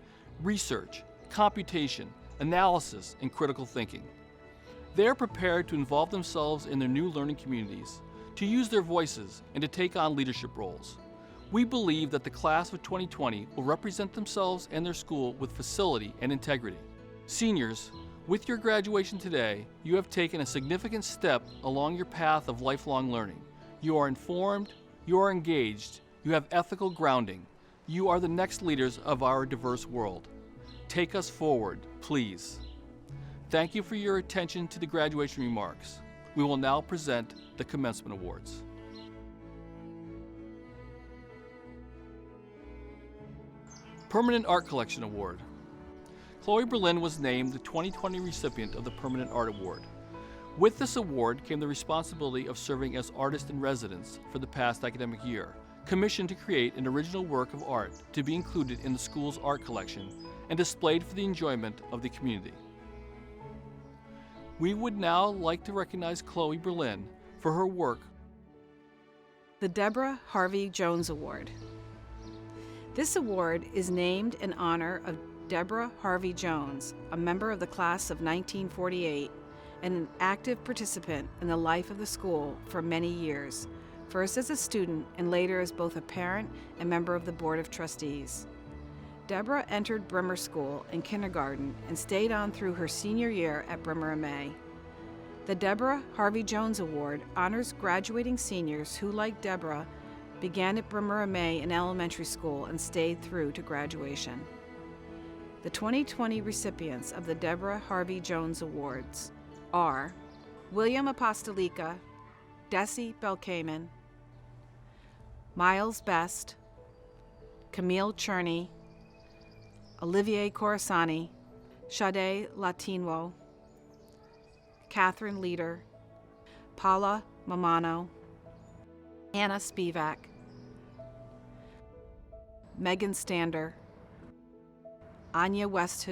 research, computation, analysis, and critical thinking. They are prepared to involve themselves in their new learning communities, to use their voices, and to take on leadership roles. We believe that the class of 2020 will represent themselves and their school with facility and integrity. Seniors, with your graduation today, you have taken a significant step along your path of lifelong learning. You are informed, you are engaged, you have ethical grounding. You are the next leaders of our diverse world. Take us forward, please. Thank you for your attention to the graduation remarks. We will now present the Commencement Awards. Permanent Art Collection Award. Chloe Berlin was named the 2020 recipient of the Permanent Art Award. With this award came the responsibility of serving as artist in residence for the past academic year, commissioned to create an original work of art to be included in the school's art collection and displayed for the enjoyment of the community. We would now like to recognize Chloe Berlin for her work. The Deborah Harvey Jones Award. This award is named in honor of Deborah Harvey Jones, a member of the class of 1948 and an active participant in the life of the school for many years, first as a student and later as both a parent and member of the Board of Trustees. Deborah entered Brimmer School in kindergarten and stayed on through her senior year at Brimmer MA. The Deborah Harvey Jones Award honors graduating seniors who, like Deborah, began at Brimmer MA in elementary school and stayed through to graduation. The 2020 recipients of the Deborah Harvey Jones Awards are William Apostolica, Dessie Belkamen, Myles Best, Camille Cherney, Olivier Khorasan II, Shaddai Latinwo, Catherine Leader, Paola Amato, Anna Spivak, Megan Stander, Anya West,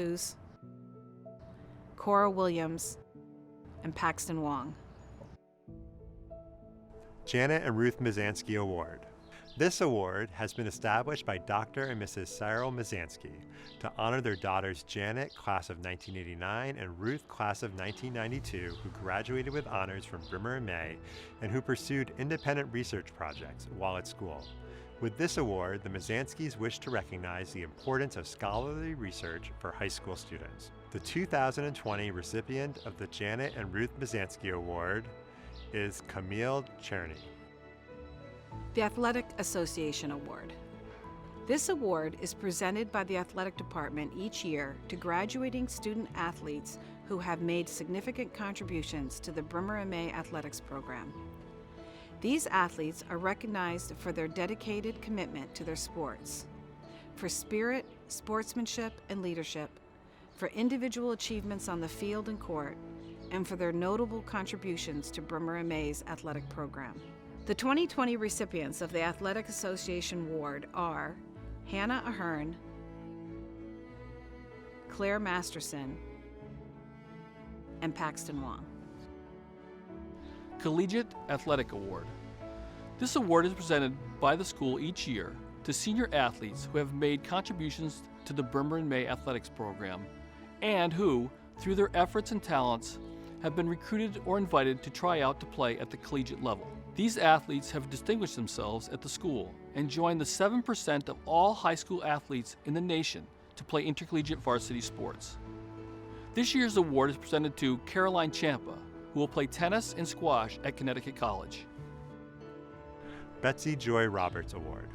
Cora Williams, and Paxton Wong. Janet and Ruth Mizanski Award. This award has been established by Dr. and Mrs. Cyril Mizanski to honor their daughters Janet, class of 1989, and Ruth, class of 1992, who graduated with honors from Brimmer MA and who pursued independent research projects while at school. With this award, the Mizanskis wish to recognize the importance of scholarly research for high school students. The 2020 recipient of the Janet and Ruth Mizanski Award is Camille Cherney. The Athletic Association Award. This award is presented by the athletic department each year to graduating student athletes who have made significant contributions to the Brimmer MA athletics program. These athletes are recognized for their dedicated commitment to their sports, for spirit, sportsmanship, and leadership, for individual achievements on the field and court, and for their notable contributions to Brimmer MA's athletic program. The 2020 recipients of the Athletic Association Award are Hannah Ahern, Claire Masterson, and Paxton Wong. Collegiate Athletic Award. This award is presented by the school each year to senior athletes who have made contributions to the Brimmer MA athletics program and who, through their efforts and talents, have been recruited or invited to try out to play at the collegiate level. These athletes have distinguished themselves at the school and joined the 7% of all high school athletes in the nation to play intercollegiate varsity sports. This year's award is presented to Caroline Champa, who will play tennis and squash at Connecticut College. Betsy Joy Roberts Award.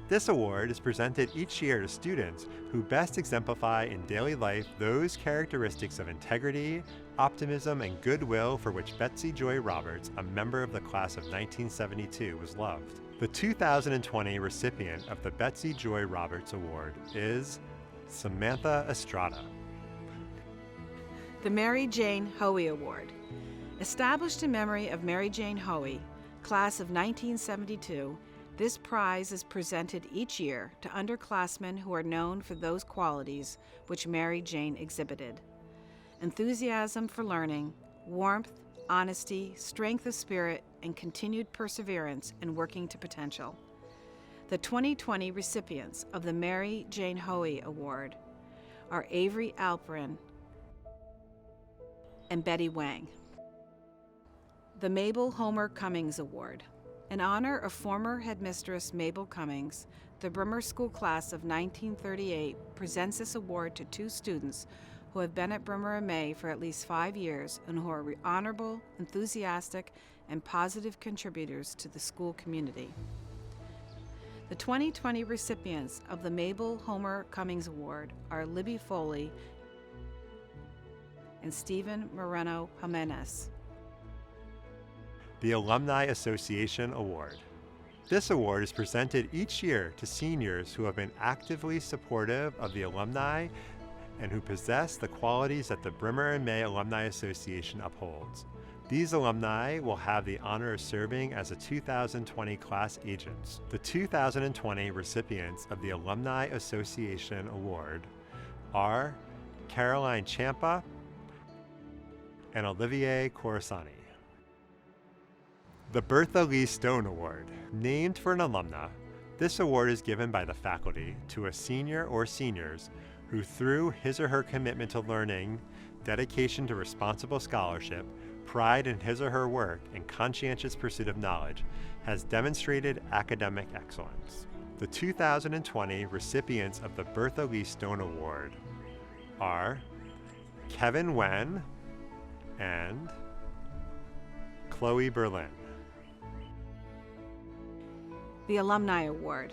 This award is presented each year to students who best exemplify in daily life those characteristics of integrity, optimism, and goodwill for which Betsy Joy Roberts, a member of the class of 1972, was loved. The 2020 recipient of the Betsy Joy Roberts Award is Samantha Estrada. The Mary Jane Hoey Award. Established in memory of Mary Jane Hoey, class of 1972, this prize is presented each year to underclassmen who are known for those qualities which Mary Jane exhibited: enthusiasm for learning, warmth, honesty, strength of spirit, and continued perseverance in working to potential. The 2020 recipients of the Mary Jane Hoey Award are Avery Alperin and Betty Wang. The Mabel Homer Cummings Award. In honor of former headmistress Mabel Cummings, the Brimmer School class of 1938 presents this award to two students who have been at Brimmer MA for at least 5 years and who are honorable, enthusiastic, and positive contributors to the school community. The 2020 recipients of the Mabel Homer Cummings Award are Libby Foley and Stephen Moreno Jimenez. The Alumni Association Award. This award is presented each year to seniors who have been actively supportive of the alumni and who possess the qualities that the Brimmer and May Alumni Association upholds. These alumni will have the honor of serving as the 2020 class agents. The 2020 recipients of the Alumni Association Award are Caroline Champa and Olivier Khorasan II. The Bertha Lee Stone Award. Named for an alumna, this award is given by the faculty to a senior or seniors who, through his or her commitment to learning, dedication to responsible scholarship, pride in his or her work, and conscientious pursuit of knowledge, has demonstrated academic excellence. The 2020 recipients of the Bertha Lee Stone Award are Kevin Wen and Chloe Berlin. The Alumni Award.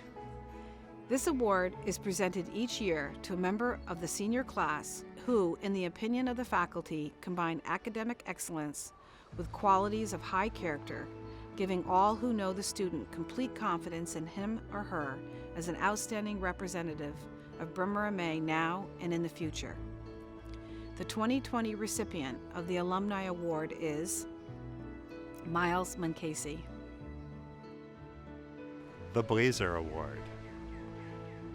This award is presented each year to a member of the senior class who, in the opinion of the faculty, combine academic excellence with qualities of high character, giving all who know the student complete confidence in him or her as an outstanding representative of Brimmer MA now and in the future. The 2020 recipient of the Alumni Award is Myles Monkey. The Blazer Award.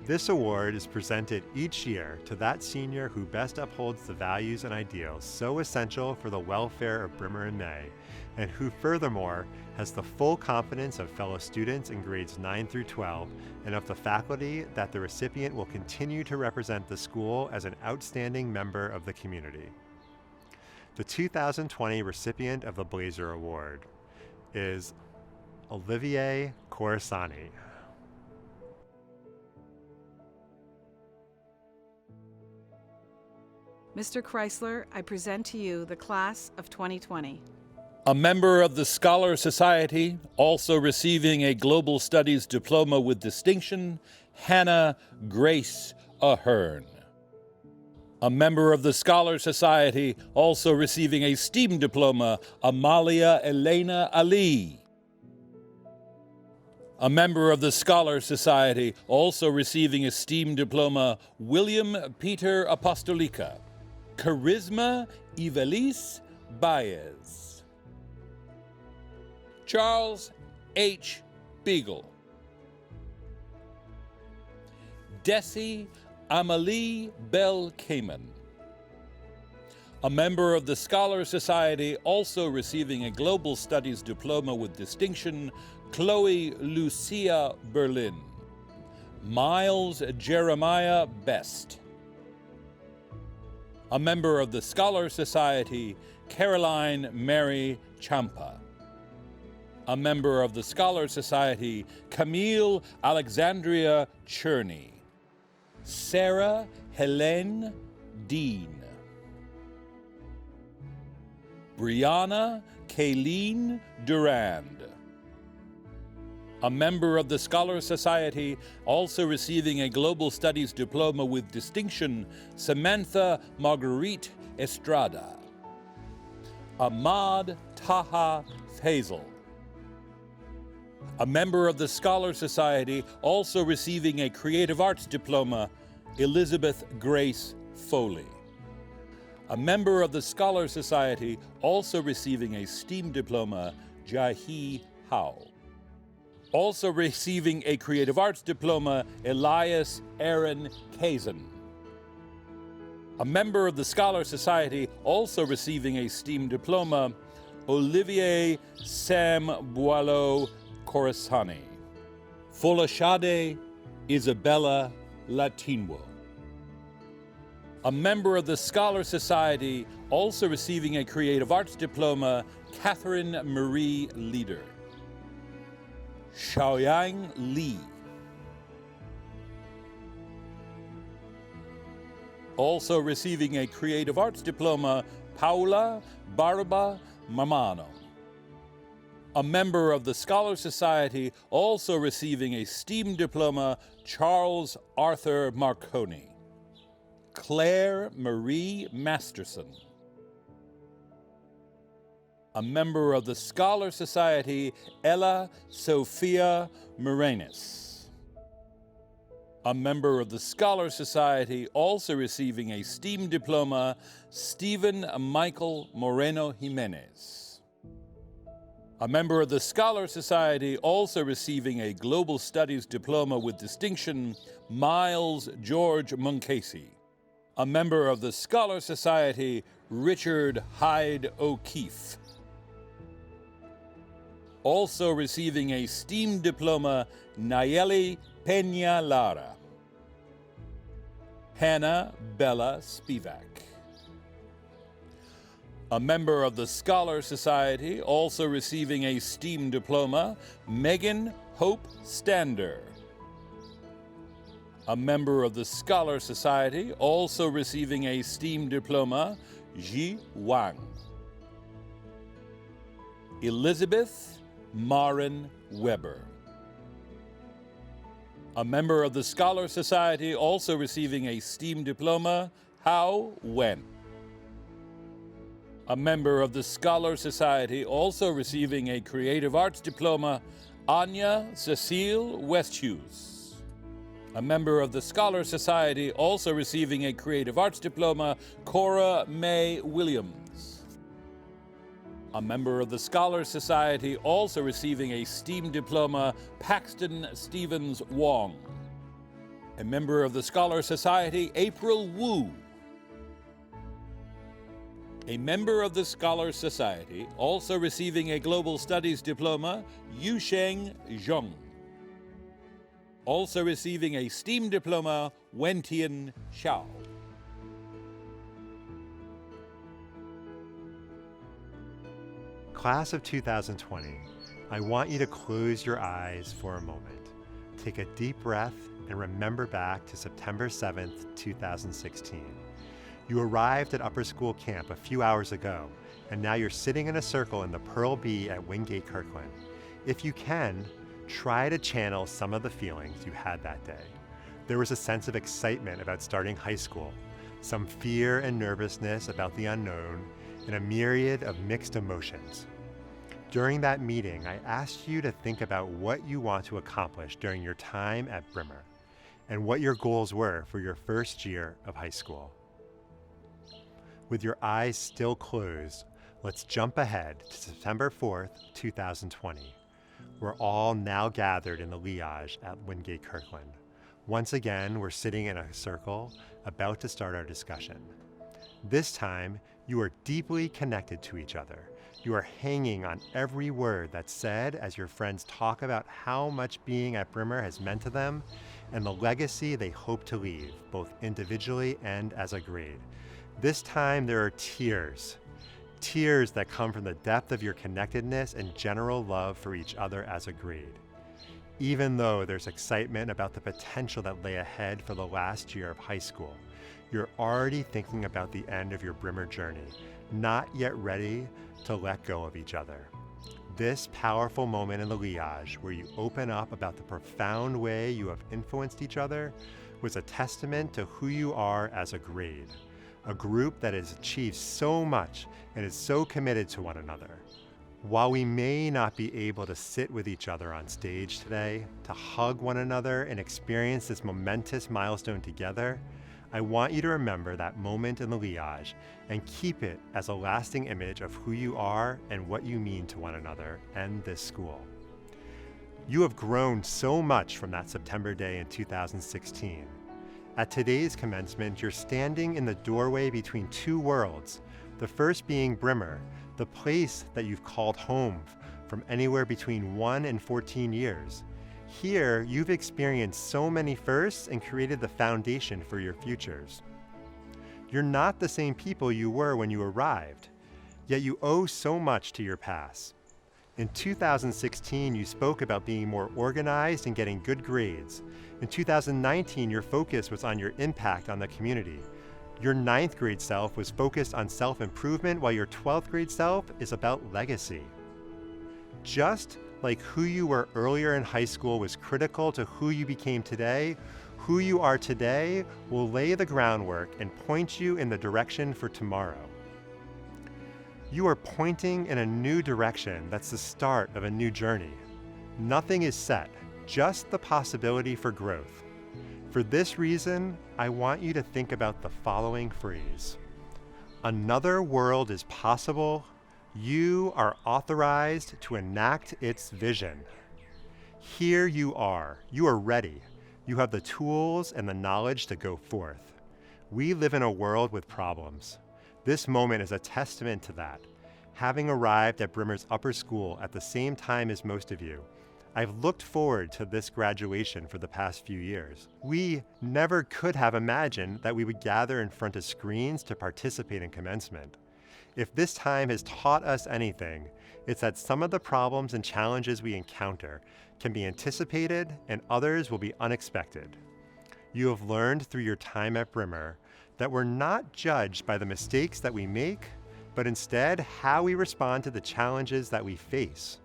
This award is presented each year to that senior who best upholds the values and ideals so essential for the welfare of Brimmer and May, and who furthermore has the full confidence of fellow students in grades 9 through 12 and of the faculty that the recipient will continue to represent the school as an outstanding member of the community. The 2020 recipient of the Blazer Award is Olivier Khorasan II. Mr. Chrysler, I present to you the class of 2020. A member of the Scholar Society, also receiving a Global Studies Diploma with distinction, Hannah Grace Ahern. A member of the Scholar Society, also receiving a STEAM Diploma, Amalia Ali. A member of the Scholar Society, also receiving a STEAM Diploma, William Peter Apostolica. Karisma Ivelis Baez. Charles H. Beagle. Dessie Amalie Bell Cayman. A member of the Scholar Society, also receiving a Global Studies Diploma with distinction, Chloe Lucia Berlin. Miles Jeremiah Best. A member of the Scholar Society, Caroline Mary Champa. A member of the Scholar Society, Camille Alexandria Cherney. Sarah Helene Dean. Brianna Kayleen Durand. A member of the Scholar Society, also receiving a Global Studies Diploma with distinction, Samantha Marguerite Estrada. Ahmad Taha Faisal. A member of the Scholar Society, also receiving a Creative Arts Diploma, Elizabeth Grace Foley. A member of the Scholar Society, also receiving a STEAM Diploma, Jahi Hao. Also receiving a Creative Arts Diploma, Elias Kaizen. A member of the Scholar Society, also receiving a STEAM Diploma, Olivier Sam Boileau Corsani. Folashade Isabella Latinwo. A member of the Scholar Society, also receiving a Creative Arts Diploma, Catherine Marie Leader. Xiaoyang Li. Also receiving a Creative Arts Diploma, Paola Barba Mamano. A member of the Scholar Society, also receiving a STEAM Diploma, Charles Arthur Marconi. Claire Marie Masterson. A member of the Scholar Society, Ella Sophia Moranis. A member of the Scholar Society, also receiving a STEAM Diploma, Stephen Michael Moreno Jimenez. A member of the Scholar Society, also receiving a Global Studies Diploma with distinction, Myles George Monkey. A member of the Scholar Society, Richard Hyde OKeefe. Also receiving a STEAM Diploma, Nayeli Pena Lara. Hannah Bella Spivak. A member of the Scholar Society, also receiving a STEAM Diploma, Megan Hope Stander. A member of the Scholar Society, also receiving a STEAM diploma, Wang. Elizabeth Maren Weber. A member of the Scholar Society, also receiving a STEAM diploma, Hao Wen. A member of the Scholar Society, also receiving a Creative Arts diploma, Anya Cecile Westhuse. A member of the Scholar Society, also receiving a Creative Arts diploma, Cora Williams. A member of the Scholar Society, also receiving a STEAM diploma, Paxton Wong. A member of the Scholar Society, April Wu. A member of the Scholar Society, also receiving a Global Studies diploma, Yusheng Zhong. Also receiving a STEAM diploma, Wentian Xiao. Class of 2020, I want you to close your eyes for a moment. Take a deep breath and remember back to September 7th, 2016. You arrived at upper school camp a few hours ago, and now you're sitting in a circle in the Pearl B at Wingate Kirkland. If you can, try to channel some of the feelings you had that day. There was a sense of excitement about starting high school, some fear and nervousness about the unknown, and a myriad of mixed emotions. During that meeting, I asked you to think about what you want to accomplish during your time at Brimmer, and what your goals were for your first year of high school. With your eyes still closed, let's jump ahead to September 4th, 2020. We're all now gathered in the Liage at Wingate Kirkland. Once again, we're sitting in a circle, about to start our discussion. This time, you are deeply connected to each other. You are hanging on every word that's said as your friends talk about how much being at Brimmer has meant to them and the legacy they hope to leave, both individually and as a grade. This time there are tears that come from the depth of your connectedness and general love for each other as a grade. Even though there's excitement about the potential that lay ahead for the last year of high school, you're already thinking about the end of your Brimmer journey, not yet ready to let go of each other. This powerful moment in the Liage, where you open up about the profound way you have influenced each other, was a testament to who you are as a grade. A group that has achieved so much and is so committed to one another. While we may not be able to sit with each other on stage today, to hug one another and experience this momentous milestone together, I want you to remember that moment in the Liage and keep it as a lasting image of who you are and what you mean to one another and this school. You have grown so much from that September day in 2016. At today's commencement, you're standing in the doorway between two worlds, the first being Brimmer, the place that you've called home from anywhere between 1 and 14 years. Here, you've experienced so many firsts and created the foundation for your futures. You're not the same people you were when you arrived, yet you owe so much to your past. In 2016, you spoke about being more organized and getting good grades. In 2019, your focus was on your impact on the community. Your 9th grade self was focused on self-improvement, while your 12th grade self is about legacy. Just like who you were earlier in high school was critical to who you became today, who you are today will lay the groundwork and point you in the direction for tomorrow. You are pointing in a new direction that's the start of a new journey. Nothing is set, just the possibility for growth. For this reason, I want you to think about the following phrase. Another world is possible. You are authorized to enact its vision. Here you are ready. You have the tools and the knowledge to go forth. We live in a world with problems. This moment is a testament to that. Having arrived at Brimmer's upper school at the same time as most of you, I've looked forward to this graduation for the past few years. We never could have imagined that we would gather in front of screens to participate in commencement. If this time has taught us anything, it's that some of the problems and challenges we encounter can be anticipated and others will be unexpected. You have learned through your time at Brimmer that we're not judged by the mistakes that we make, but instead how we respond to the challenges that we face.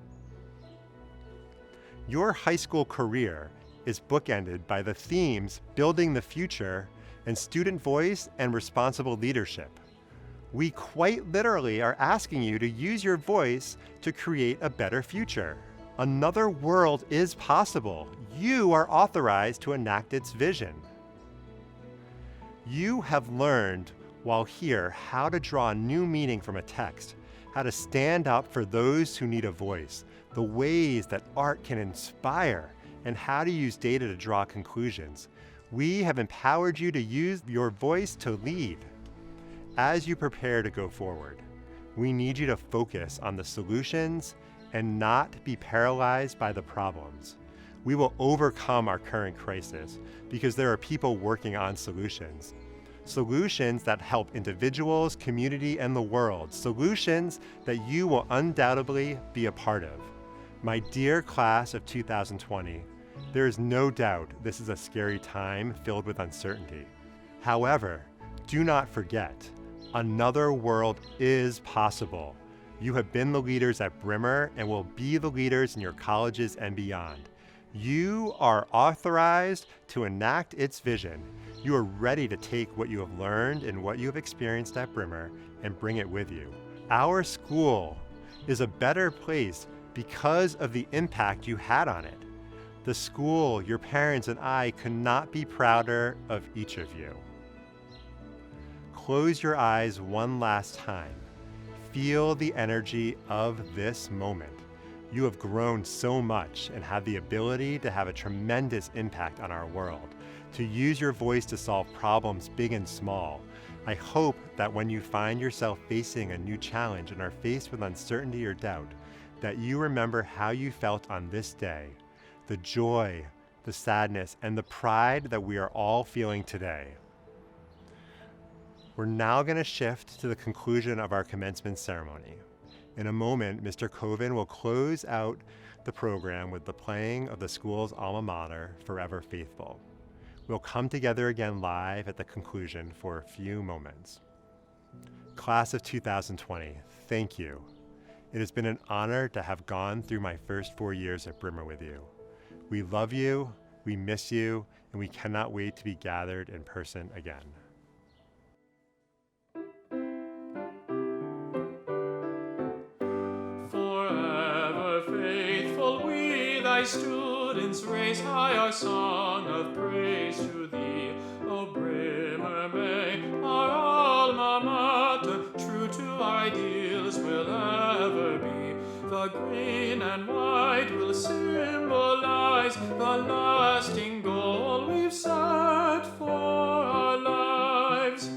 Your high school career is bookended by the themes Building the Future and Student Voice and Responsible Leadership. We quite literally are asking you to use your voice to create a better future. Another world is possible. You are authorized to enact its vision. You have learned while here how to draw new meaning from a text, how to stand up for those who need a voice, the ways that art can inspire, and how to use data to draw conclusions. We have empowered you to use your voice to lead. As you prepare to go forward, we need you to focus on the solutions and not be paralyzed by the problems. We will overcome our current crisis because there are people working on solutions. Solutions that help individuals, community, and the world. Solutions that you will undoubtedly be a part of. My dear class of 2020, there is no doubt this is a scary time filled with uncertainty. However, do not forget, another world is possible. You have been the leaders at Brimmer and will be the leaders in your colleges and beyond. You are authorized to enact its vision. You are ready to take what you have learned and what you have experienced at Brimmer and bring it with you. Our school is a better place because of the impact you had on it. The school, your parents, and I could not be prouder of each of you. Close your eyes one last time. Feel the energy of this moment. You have grown so much and have the ability to have a tremendous impact on our world, to use your voice to solve problems big and small. I hope that when you find yourself facing a new challenge and are faced with uncertainty or doubt, that you remember how you felt on this day, the joy, the sadness, and the pride that we are all feeling today. We're now going to shift to the conclusion of our commencement ceremony. In a moment, Mr. Koven will close out the program with the playing of the school's alma mater, Forever Faithful. We'll come together again live at the conclusion for a few moments. Class of 2020, thank you. It has been an honor to have gone through my first 4 years at Brimmer with you. We love you, we miss you, and we cannot wait to be gathered in person again. Forever faithful, we thy students raise high our song of praise to thee. O Brimmer, may our alma mater, true to our ideals, will ever be. The green and white will symbolize the lasting goal we've set for our lives.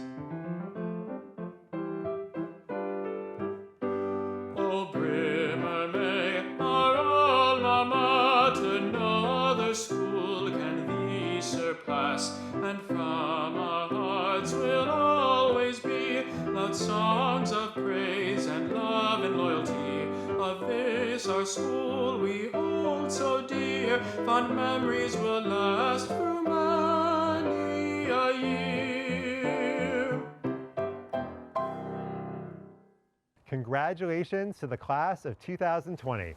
O Brimmer, may our alma mater, no other school can thee surpass, and from our hearts will always be loud songs of praise and love and loyalty. Of this our school we hold so dear, fond memories will last through many a year. Congratulations to the class of 2020.